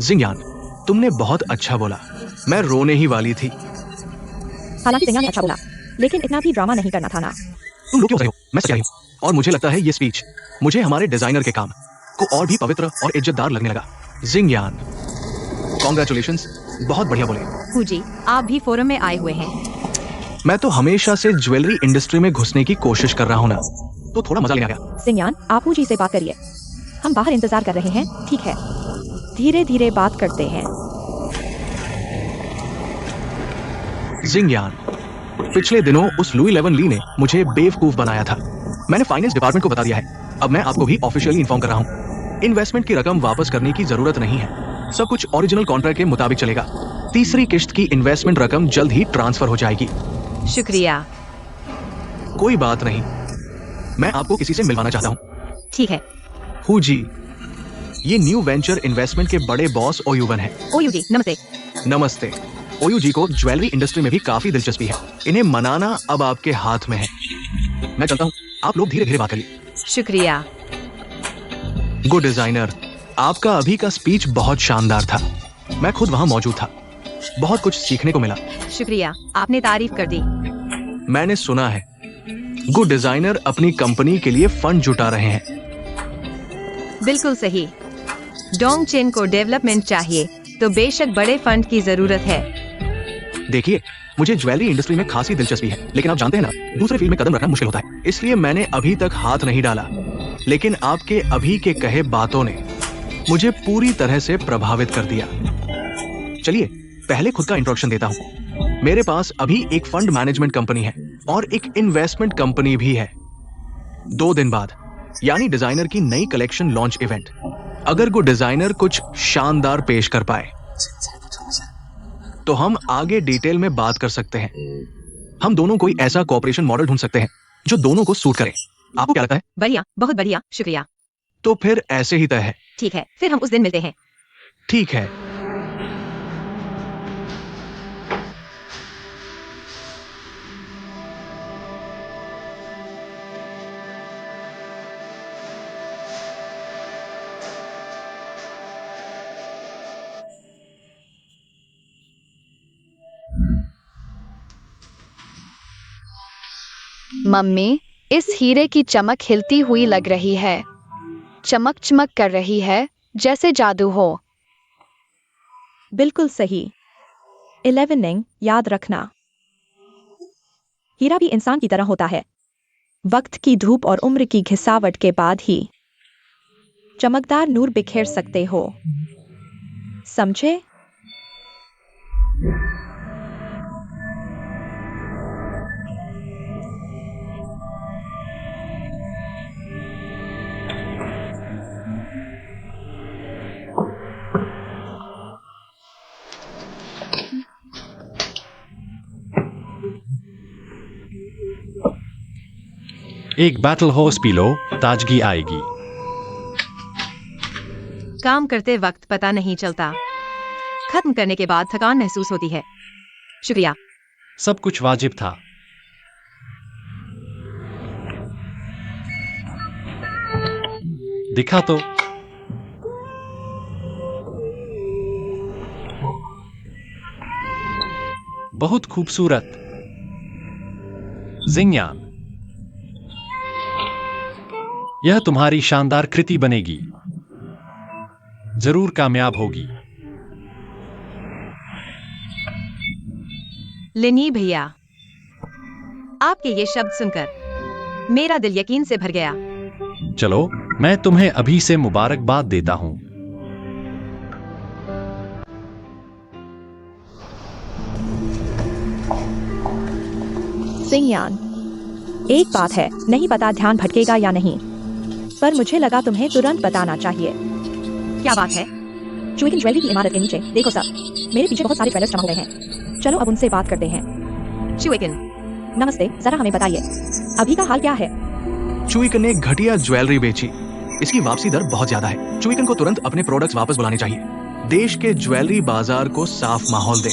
जिंगयान, तुमने बहुत अच्छा बोला। मैं रोने ही वाली थी। हालांकि जिंगयान ने अच्छा बोला, लेकिन इतना भी ड्रामा नहीं करना था ना। तुम लोग क्यों रहे हो? मैं सच्चाई हूँ, और मुझे लगता है ये स्पीच मुझे हमारे डिजाइनर के काम को और भी पवित्र और इज्जतदार लगने लगा। जिंगयान, कॉन्ग्रेचुलेशंस, बहुत बढ़िया बोले। हूँ जी, आप भी फोरम में आए हुए हैं। मैं तो हमेशा से ज्वेलरी इंडस्ट्री में घुसने की कोशिश कर रहा हूँ ना, तो थोड़ा मजा लेने आ गया। जिंगयान, आप हूँ जी से बात करिए। हम बाहर इंतजार कर रहे हैं, ठीक है? धीरे धीरे बात करते हैं। जिंगयान, पिछले दिनों उस लुई लेवन ली ने मुझे बेवकूफ बनाया था। मैंने फाइनेंस डिपार्टमेंट को बता दिया है। अब मैं आपको भी ऑफिशियली इन्फॉर्म कर रहा हूँ। इन्वेस्टमेंट की रकम वापस करने की जरूरत नहीं है। सब कुछ ओरिजिनल कॉन्ट्रैक्ट के मुताबिक चलेगा। तीसरी किश्त की इन्वेस्टमेंट रकम जल्द ही ट्रांसफर हो जाएगी। शुक्रिया। कोई बात नहीं, मैं आपको किसी से मिलवाना चाहता हूँ। ठीक है। हूँ जी, ये न्यू वेंचर इन्वेस्टमेंट के बड़े बॉस ओयुवन है। ओयू जी, नमस्ते। नमस्ते। ओयू जी को ज्वेलरी इंडस्ट्री में भी काफी दिलचस्पी है। इन्हें मनाना अब आपके हाथ में है। मैं चलता हूँ, आप लोग धीरे धीरे बात करिए। शुक्रिया। गुड डिजाइनर, आपका अभी का स्पीच बहुत शानदार था। मैं खुद वहां मौजूद था। बहुत कुछ सीखने को मिला। शुक्रिया, आपने तारीफ कर दी। मैंने सुना है गुड डिजाइनर अपनी कंपनी के लिए फंड जुटा रहे हैं। बिल्कुल सही। डोंग चेन को डेवलपमेंट चाहिए, तो बेशक बड़े फंड की जरूरत है। देखिए, मुझे ज्वेलरी इंडस्ट्री में खासी दिलचस्पी है, लेकिन आप जानते हैं ना, दूसरे फील्ड में कदम रखना मुश्किल होता है। इसलिए मैंने अभी तक हाथ नहीं डाला। लेकिन आपके अभी के कहे बातों ने मुझे पूरी तरह से प्रभावित कर दिया। चलिए, पहले खुद का इंट्रोडक्शन देता हूँ। मेरे पास अभी एक फंड मैनेजमेंट कंपनी है और एक इन्वेस्टमेंट कंपनी भी है। 2 दिन बाद, यानी डिजाइनर की नई कलेक्शन लॉन्च इवेंट, अगर कोई डिजाइनर कुछ शानदार पेश कर पाए तो हम आगे डिटेल में बात कर सकते हैं। हम दोनों कोई ऐसा कोऑपरेशन मॉडल ढूंढ सकते हैं जो दोनों को सूट करे। आपको क्या लगता है? बढ़िया, बहुत बढ़िया, शुक्रिया। तो फिर ऐसे ही तय है। ठीक है, फिर हम उस दिन मिलते हैं। ठीक है। मम्मी, इस हीरे की चमक हिलती हुई लग रही है। चमक चमक कर रही है, जैसे जादू हो। बिल्कुल सही। 11 याद रखना। हीरा भी इंसान की तरह होता है। वक्त की धूप और उम्र की घिसावट के बाद ही चमकदार नूर बिखेर सकते हो। समझे? एक बैटल हॉर्स पी लो, ताजगी आएगी। काम करते वक्त पता नहीं चलता, खत्म करने के बाद थकान महसूस होती है। शुक्रिया। सब कुछ वाजिब था। दिखा तो। बहुत खूबसूरत। जिंगयान, यह तुम्हारी शानदार कृति बनेगी। जरूर कामयाब होगी। लिनी भैया, आपके ये शब्द सुनकर मेरा दिल यकीन से भर गया। चलो, मैं तुम्हें अभी से मुबारकबाद देता हूं। जिंगयान, एक बात है, नहीं पता ध्यान भटकेगा या नहीं। पर मुझे लगा तुम्हें तुरंत बताना चाहिए। क्या बात है? चुईकिन ज्वेलरी की इमारत के नीचे देखो सब, मेरे पीछे बहुत सारे ज्वेलर्स जमा हो गए हैं। चलो अब उनसे बात करते हैं। चुईकिन, नमस्ते, जरा हमें बताइए अभी का हाल क्या है? चुईकन ने एक घटिया ज्वेलरी बेची। इसकी वापसी दर बहुत ज्यादा है। चुईकन को तुरंत अपने प्रोडक्ट्स वापस बुलाने चाहिए। देश के ज्वेलरी बाजार को साफ माहौल दे।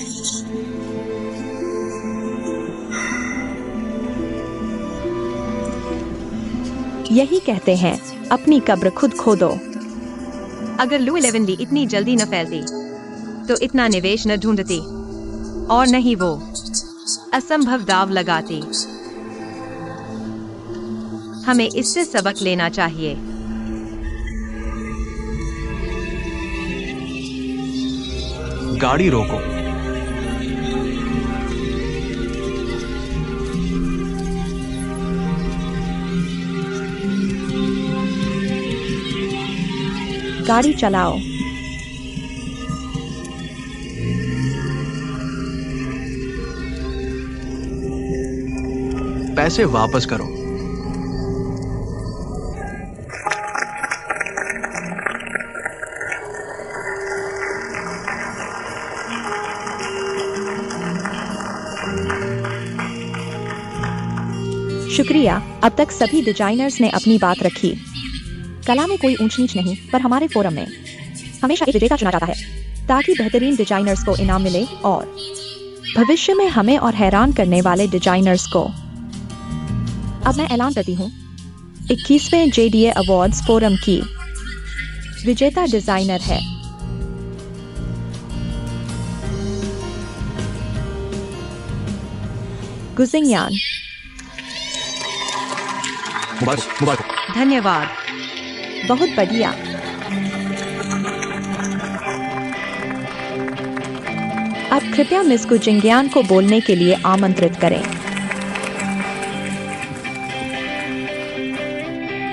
यही कहते हैं, अपनी कब्र खुद खोदो। अगर लू 11 ली इतनी जल्दी न फैलती तो इतना निवेश न ढूंढती, और न ही वो असंभव दाव लगाती। हमें इससे सबक लेना चाहिए। गाड़ी रोको। गाड़ी चलाओ। पैसे वापस करो। शुक्रिया। अब तक सभी डिजाइनर्स ने अपनी बात रखी। कला में कोई ऊंच नीच नहीं, पर हमारे फोरम में हमेशा एक विजेता चुना जाता है ताकि बेहतरीन डिजाइनर्स को इनाम मिले और भविष्य में हमें और हैरान करने वाले डिजाइनर्स को। अब मैं ऐलान करती हूँ, 21वें JDA अवार्ड्स फोरम की विजेता डिजाइनर है गुजिंगयान। मुबारक। धन्यवाद। बहुत बढ़िया। अब कृपया मिस गुजिंगयान को बोलने के लिए आमंत्रित करें।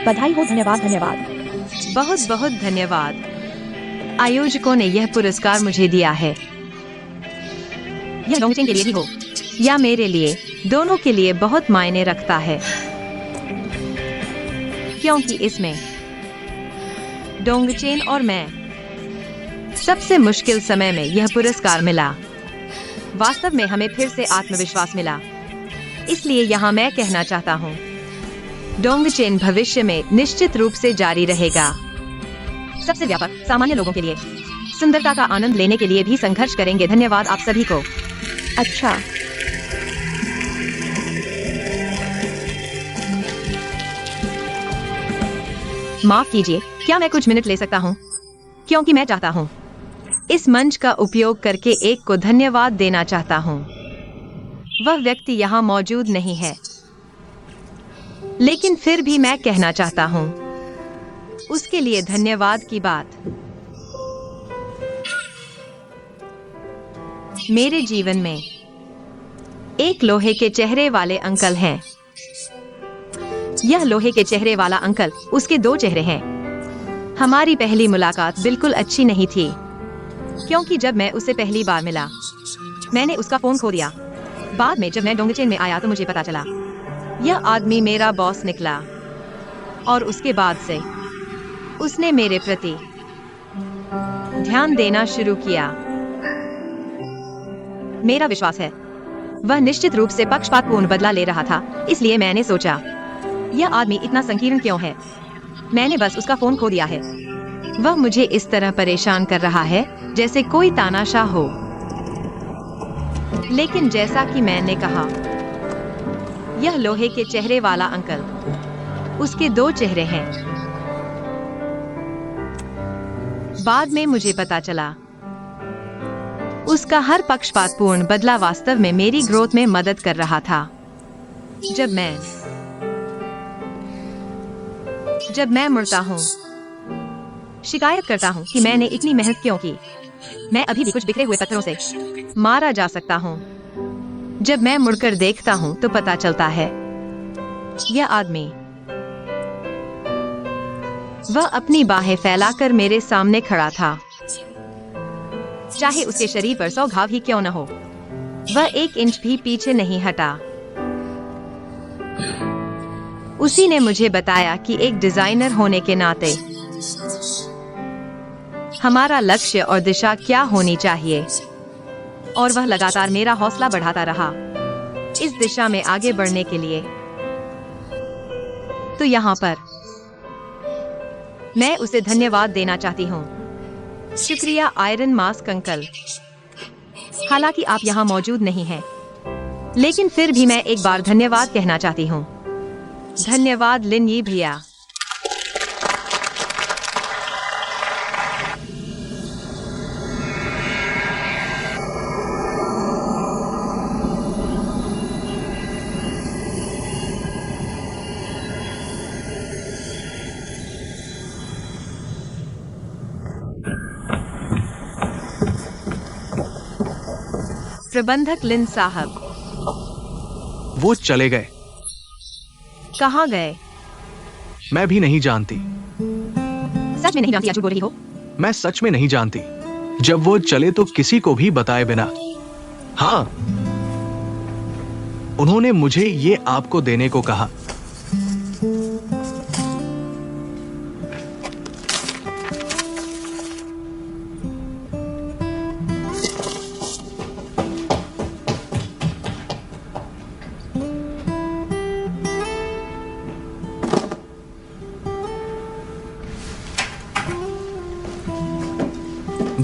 बधाई हो। धन्यवाद। धन्यवाद। बहुत बहुत धन्यवाद। आयोजकों ने यह पुरस्कार मुझे दिया है। यह डोंगचेन के लिए भी हो या मेरे लिए, दोनों के लिए बहुत मायने रखता है, क्योंकि इसमें डोंगचेन और मैं सबसे मुश्किल समय में यह पुरस्कार मिला। वास्तव में हमें फिर से आत्मविश्वास मिला। इसलिए यहाँ मैं कहना चाहता हूँ, डोंगचेन भविष्य में निश्चित रूप से जारी रहेगा। सबसे व्यापक सामान्य लोगों के लिए सुंदरता का आनंद लेने के लिए भी संघर्ष करेंगे। धन्यवाद आप सभी को। अच्छा, माफ कीजिए, क्या मैं कुछ मिनट ले सकता हूँ? क्योंकि मैं चाहता हूँ इस मंच का उपयोग करके एक को धन्यवाद देना चाहता हूँ। वह व्यक्ति यहाँ मौजूद नहीं है, लेकिन फिर भी मैं कहना चाहता हूँ उसके लिए धन्यवाद की बात। मेरे जीवन में एक लोहे के चेहरे वाले अंकल हैं। यह लोहे के चेहरे वाला अंकल, उसके दो चेहरे हैं। हमारी पहली मुलाकात बिल्कुल अच्छी नहीं थी, क्योंकि जब मैं उससे पहली बार मिला मैंने उसका फोन खो दिया। बाद में जब मैं डोंगचेन में आया तो मुझे पता चला यह आदमी मेरा बॉस निकला, और उसके बाद से उसने मेरे प्रति ध्यान देना शुरू किया। मेरा विश्वास है वह निश्चित रूप से पक्षपातपूर्ण बदला ले रहा था, इसलिए मैंने सोचा यह आदमी इतना संकीर्ण क्यों है। मैंने बस उसका फोन खो दिया है। वह मुझे इस तरह परेशान कर रहा है जैसे कोई तानाशाह हो। लेकिन जैसा कि मैंने कहा, यह लोहे के चेहरे वाला अंकल, उसके दो चेहरे हैं। बाद में मुझे पता चला उसका हर पक्षपातपूर्ण बदला वास्तव में मेरी ग्रोथ में मदद कर रहा था। जब मैं मुड़ता हूँ, शिकायत करता हूँ कि मैंने इतनी मेहनत क्यों की, मैं अभी भी कुछ बिखरे हुए पत्थरों से मारा जा सकता हूँ। जब मैं मुड़कर देखता हूँ तो पता चलता है यह आदमी, वह अपनी बाहें फैलाकर मेरे सामने खड़ा था। चाहे उसके शरीर पर 100 घाव ही क्यों न हो, वह 1 इंच भी पीछे नहीं हटा। उसी ने मुझे बताया कि एक डिजाइनर होने के नाते हमारा लक्ष्य और दिशा क्या होनी चाहिए, और वह लगातार मेरा हौसला बढ़ाता रहा इस दिशा में आगे बढ़ने के लिए। तो यहाँ पर मैं उसे धन्यवाद देना चाहती हूँ। शुक्रिया आयरन मास्क अंकल। हालांकि आप यहाँ मौजूद नहीं हैं, लेकिन फिर भी मैं एक बार धन्यवाद कहना चाहती हूँ। धन्यवाद लिन यी भैया। प्रबंधक लिन साहब। वो चले गए। कहाँ गए? मैं भी नहीं जानती। सच में नहीं जानती या झूठ बोल रही हो? मैं सच में नहीं जानती। जब वो चले तो किसी को भी बताए बिना। हाँ, उन्होंने मुझे ये आपको देने को कहा।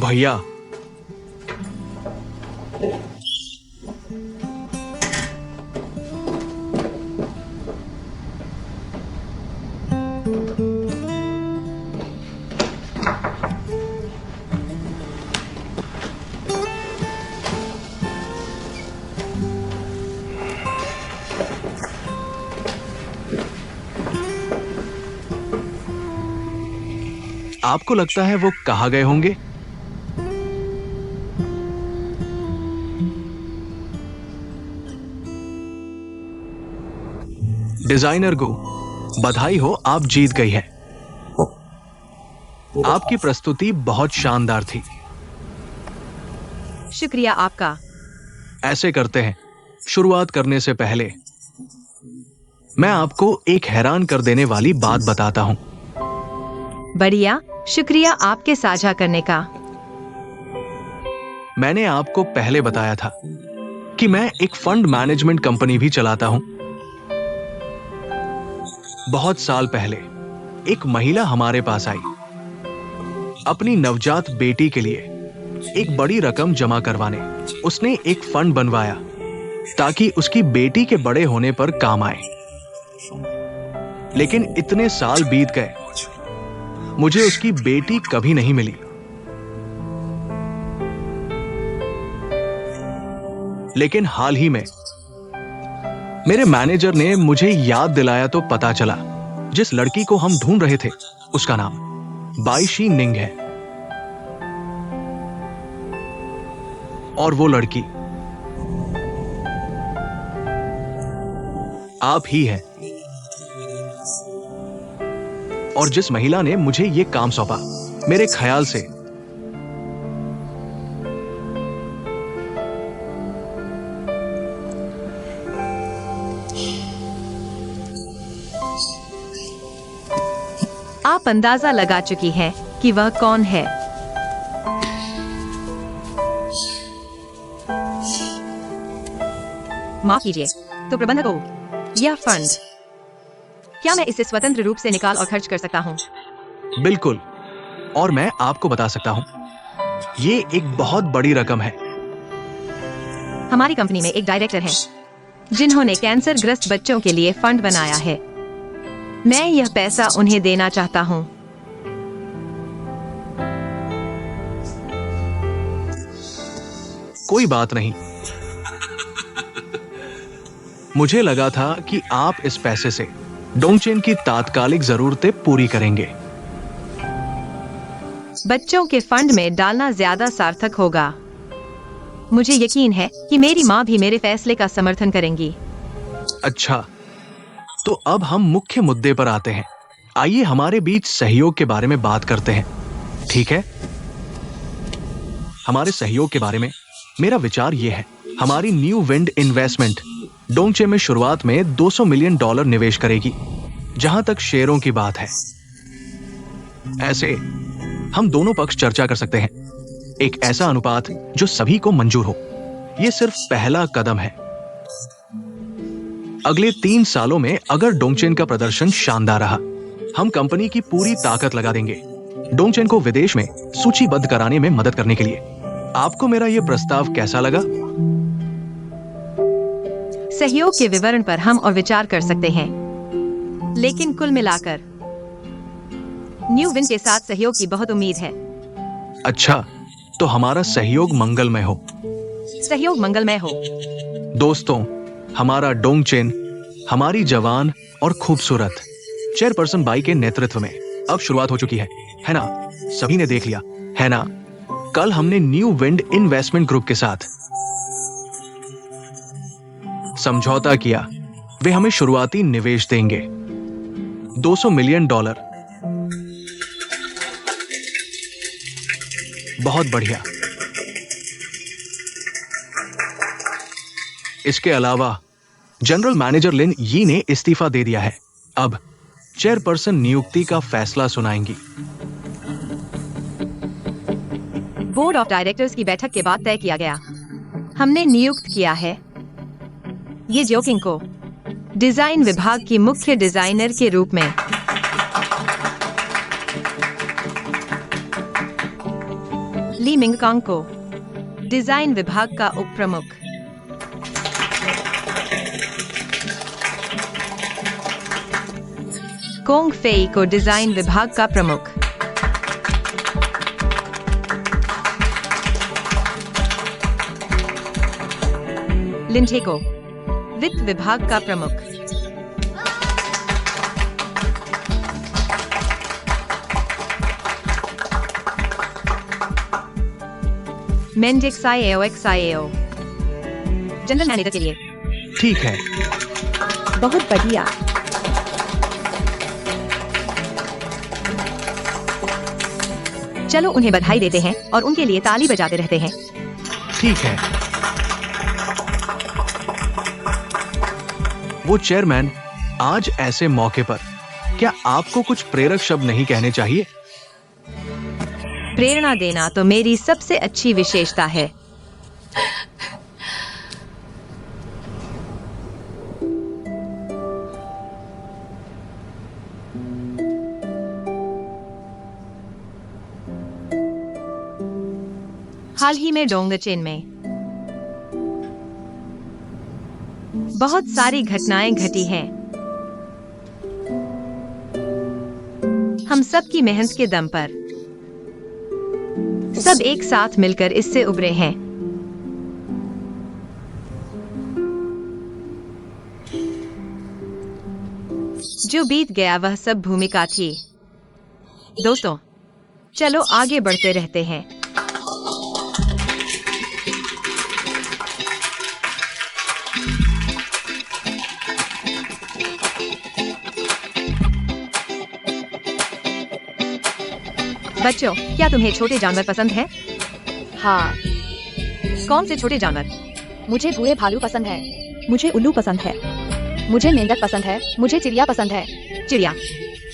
भैया, आपको लगता है वो कहाँ गए होंगे? डिजाइनर गो, बधाई हो, आप जीत गई हैं। आपकी प्रस्तुति बहुत शानदार थी। शुक्रिया आपका। ऐसे करते हैं, शुरुआत करने से पहले मैं आपको एक हैरान कर देने वाली बात बताता हूं। बढ़िया, शुक्रिया आपके साझा करने का। मैंने आपको पहले बताया था कि मैं एक फंड मैनेजमेंट कंपनी भी चलाता हूं। बहुत साल पहले एक महिला हमारे पास आई, अपनी नवजात बेटी के लिए एक बड़ी रकम जमा करवाने। उसने एक फंड बनवाया ताकि उसकी बेटी के बड़े होने पर काम आए। लेकिन इतने साल बीत गए, मुझे उसकी बेटी कभी नहीं मिली। लेकिन हाल ही में मेरे मैनेजर ने मुझे याद दिलाया तो पता चला जिस लड़की को हम ढूंढ रहे थे उसका नाम बाईशी निंग है। और वो लड़की आप ही है। और जिस महिला ने मुझे ये काम सौंपा, मेरे ख्याल से आप अंदाजा लगा चुकी हैं कि वह कौन है। माफ कीजिए, तो प्रबंधक हो, यह फंड, क्या मैं इसे स्वतंत्र रूप से निकाल और खर्च कर सकता हूँ? बिल्कुल, और मैं आपको बता सकता हूं, ये एक बहुत बड़ी रकम है। हमारी कंपनी में एक डायरेक्टर हैं जिन्होंने कैंसर ग्रस्त बच्चों के लिए फंड बनाया है। मैं यह पैसा उन्हें देना चाहता हूं। कोई बात नहीं। मुझे लगा था कि आप इस पैसे से डोंगचेन की तात्कालिक जरूरतें पूरी करेंगे। बच्चों के फंड में डालना ज्यादा सार्थक होगा। मुझे यकीन है कि मेरी माँ भी मेरे फैसले का समर्थन करेंगी। अच्छा, तो अब हम मुख्य मुद्दे पर आते हैं। आइए हमारे बीच सहयोग के बारे में बात करते हैं, ठीक है? हमारे सहयोग के बारे में मेरा विचार यह है, हमारी न्यू विंड इन्वेस्टमेंट डोंगचे में शुरुआत में $200 मिलियन निवेश करेगी। जहां तक शेयरों की बात है, ऐसे हम दोनों पक्ष चर्चा कर सकते हैं। एक ऐसा अनुपात जो सभी को मंजूर हो। यह सिर्फ पहला कदम है। अगले 3 सालों में अगर डोंगचेन का प्रदर्शन शानदार रहा, हम कंपनी की पूरी ताकत लगा देंगे डोंगचेन को विदेश में सूचीबद्ध कराने में मदद करने के लिए। आपको मेरा यह प्रस्ताव कैसा लगा? सहयोग के विवरण पर हम और विचार कर सकते हैं, लेकिन कुल मिलाकर न्यू विन के साथ सहयोग की बहुत उम्मीद है। अच्छा, तो हमारा सहयोग मंगलमय हो। सहयोग मंगलमय हो। दोस्तों, हमारा डोंगचेन हमारी जवान और खूबसूरत चेयरपर्सन बाई के नेतृत्व में अब शुरुआत हो चुकी है ना? सभी ने देख लिया, है ना? कल हमने न्यू विंड इन्वेस्टमेंट ग्रुप के साथ समझौता किया। वे हमें शुरुआती निवेश देंगे, $200 मिलियन। बहुत बढ़िया। इसके अलावा जनरल मैनेजर लिन यी ने इस्तीफा दे दिया है। अब चेयरपर्सन नियुक्ति का फैसला सुनाएंगी। बोर्ड ऑफ डायरेक्टर्स की बैठक के बाद तय किया गया। हमने नियुक्त किया है ये जोकिंग को डिजाइन विभाग की मुख्य डिजाइनर के रूप में। ली मिंगकांग को डिजाइन विभाग का उप प्रमुख। कोंग फेई को डिजाइन विभाग का प्रमुख। लिंठे को वित्त विभाग का प्रमुख। मेंडिक साईएओ जनरल मैनेजर के लिए। ठीक है। बहुत बढ़िया। चलो उन्हें बधाई देते हैं और उनके लिए ताली बजाते रहते हैं। ठीक है। वो चेयरमैन, आज ऐसे मौके पर क्या आपको कुछ प्रेरक शब्द नहीं कहने चाहिए? प्रेरणा देना तो मेरी सबसे अच्छी विशेषता है। हाल ही में डोंगचेन में बहुत सारी घटनाएं घटी हैं। हम सब की मेहनत के दम पर सब एक साथ मिलकर इससे उभरे हैं। जो बीत गया वह सब भूमिका थी। दोस्तों, चलो आगे बढ़ते रहते हैं। बच्चों, क्या तुम्हें छोटे जानवर पसंद हैं? हाँ, कौन से छोटे जानवर? मुझे भूरे भालू पसंद है। मुझे उल्लू पसंद है। मुझे मेंढक पसंद है। मुझे चिड़िया पसंद है। चिड़िया।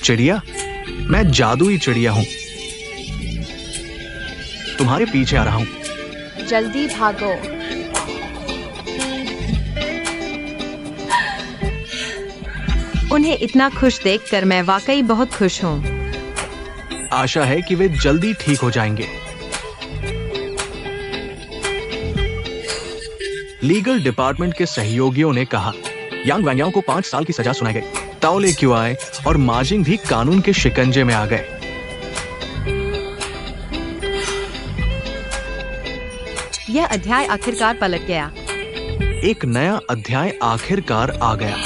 चिड़िया? मैं जादुई चिड़िया हूं। तुम्हारे पीछे आ रहा हूं। जल्दी भागो। उन्हें इतना खुश देखकर मैं वाकई बहुत खुश हूँ। आशा है कि वे जल्दी ठीक हो जाएंगे। लीगल डिपार्टमेंट के सहयोगियों ने कहा यांग वैंगयाओ को 5 साल की सजा सुनाई गई। ताओले क्यूआई और माजिंग भी कानून के शिकंजे में आ गए। यह अध्याय आखिरकार पलट गया। एक नया अध्याय आखिरकार आ गया।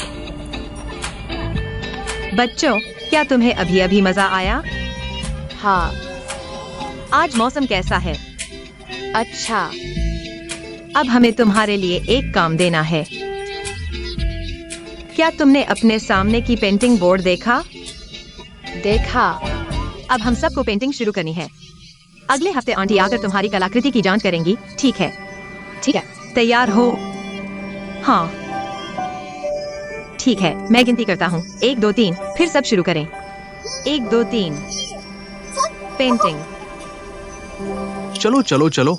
बच्चों, क्या तुम्हें अभी अभी मजा आया? हाँ। आज मौसम कैसा है? अच्छा। अब हमें तुम्हारे लिए एक काम देना है। क्या तुमने अपने सामने की पेंटिंग बोर्ड देखा? देखा। अब हम सबको पेंटिंग शुरू करनी है। अगले हफ्ते आंटी आकर तुम्हारी कलाकृति की जांच करेंगी। ठीक है? ठीक है। तैयार हो? हाँ, ठीक है, मैं गिनती करता हूँ। 1 2 3, फिर सब शुरू करें। 1 2 3। पेंटिंग। चलो चलो चलो।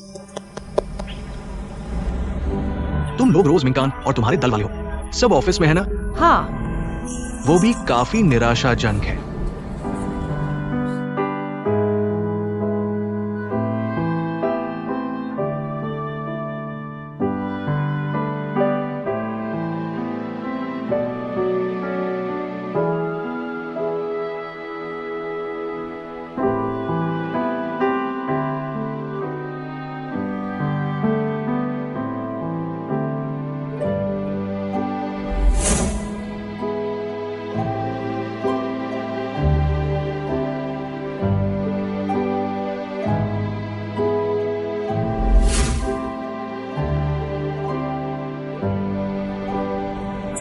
तुम लोग रोज मिंकान और तुम्हारे दल वाले हो, सब ऑफिस में है ना? हाँ, वो भी काफी निराशाजनक है।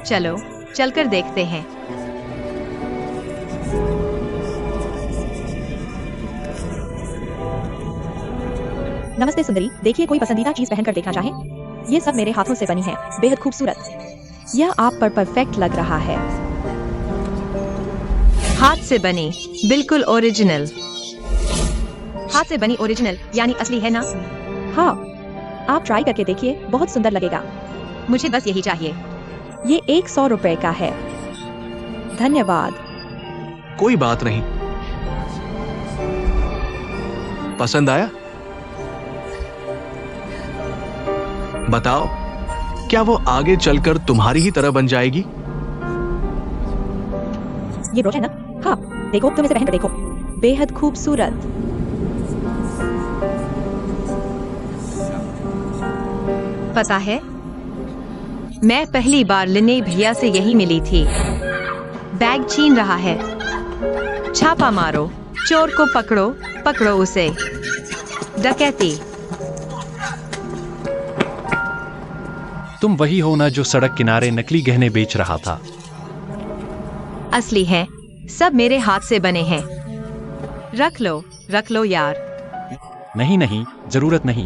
चलो चलकर देखते हैं। नमस्ते सुंदरी, देखिए कोई पसंदीदा चीज पहनकर देखना चाहे? ये सब मेरे हाथों से बनी है, बेहद खूबसूरत। यह आप पर परफेक्ट लग रहा है। हाथ से बनी, बिल्कुल ओरिजिनल। हाथ से बनी ओरिजिनल यानी असली है ना? हाँ, आप ट्राई करके देखिए, बहुत सुंदर लगेगा। मुझे बस यही चाहिए। ये 100 रुपए का है। धन्यवाद। कोई बात नहीं। पसंद आया? बताओ, क्या वो आगे चलकर तुम्हारी ही तरह बन जाएगी? ये ब्रोच है ना? हाँ, देखो, तुम इसे पहनकर देखो, बेहद खूबसूरत। पता है, मैं पहली बार लिने भैया से यही मिली थी। बैग छीन रहा है। छापा मारो, चोर को पकड़ो, पकड़ो उसे। डकैती। तुम वही हो ना जो सड़क किनारे नकली गहने बेच रहा था? असली है, सब मेरे हाथ से बने हैं। रख लो यार। नहीं नहीं, जरूरत नहीं।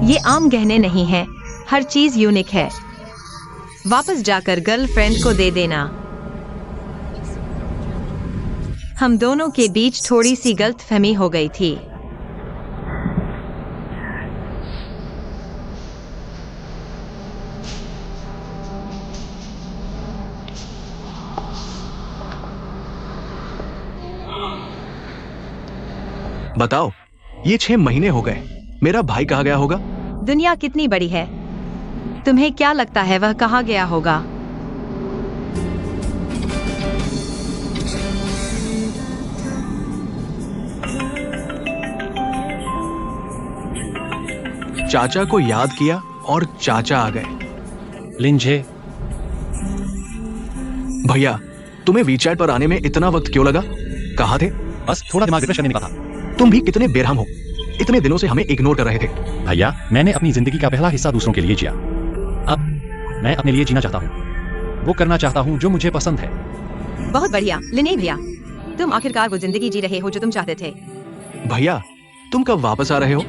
ये आम गहने नहीं हैं, हर चीज यूनिक है। वापस जाकर गर्लफ्रेंड को दे देना। हम दोनों के बीच थोड़ी सी गलतफहमी हो गई थी। बताओ, ये 6 महीने हो गए, मेरा भाई कहाँ गया होगा? दुनिया कितनी बड़ी है, तुम्हें क्या लगता है वह कहाँ गया होगा? चाचा को याद किया और चाचा आ गए। लिंझे, भैया, तुम्हें वीचैट पर आने में इतना वक्त क्यों लगा? कहाँ थे? बस थोड़ा दिमाग रिफ्रेश करने निकला था। तुम भी कितने बेरहम हो, इतने दिनों से हमें इग्नोर कर रहे थे। भैया, मैंने अपनी जिंदगी का पहला हिस्सा दूसरों के लिए जिया। अब मैं अपने लिए जीना चाहता हूँ। वो करना चाहता हूँ जो मुझे पसंद है। बहुत बढ़िया लिने भैया, तुम आखिरकार वो जिंदगी जी रहे हो जो तुम चाहते थे। भैया, तुम कब वापस आ रहे हो?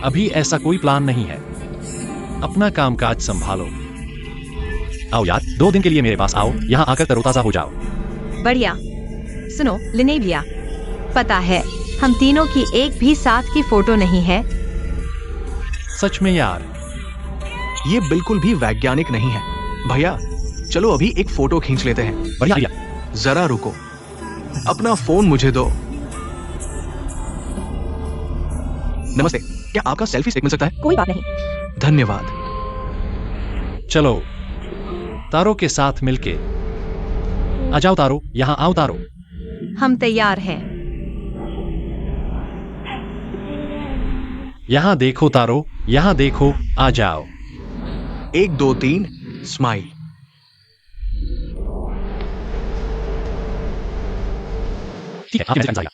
अभी ऐसा कोई प्लान नहीं है। अपना कामकाज संभालो। आओ यार, 2 दिन के लिए मेरे पास आओ, यहाँ आकर तरोताजा हो जाओ। बढ़िया। सुनो लिने भैया, पता है हम तीनों की एक भी साथ की फोटो नहीं है। सच में यार? ये बिल्कुल भी वैज्ञानिक नहीं है। भैया, चलो अभी एक फोटो खींच लेते हैं। बढ़िया आइडिया। जरा रुको, अपना फोन मुझे दो। नमस्ते, क्या आपका सेल्फी स्टिक मिल सकता है? कोई बात नहीं। धन्यवाद। चलो तारो के साथ मिलके। आ जाओ तारो, यहाँ आओ तारो। हम तैयार हैं। यहाँ देखो तारो, यहाँ देखो, आ जाओ। 1 2 3 स्माइल। ठीक है, आप कैसे आएगा?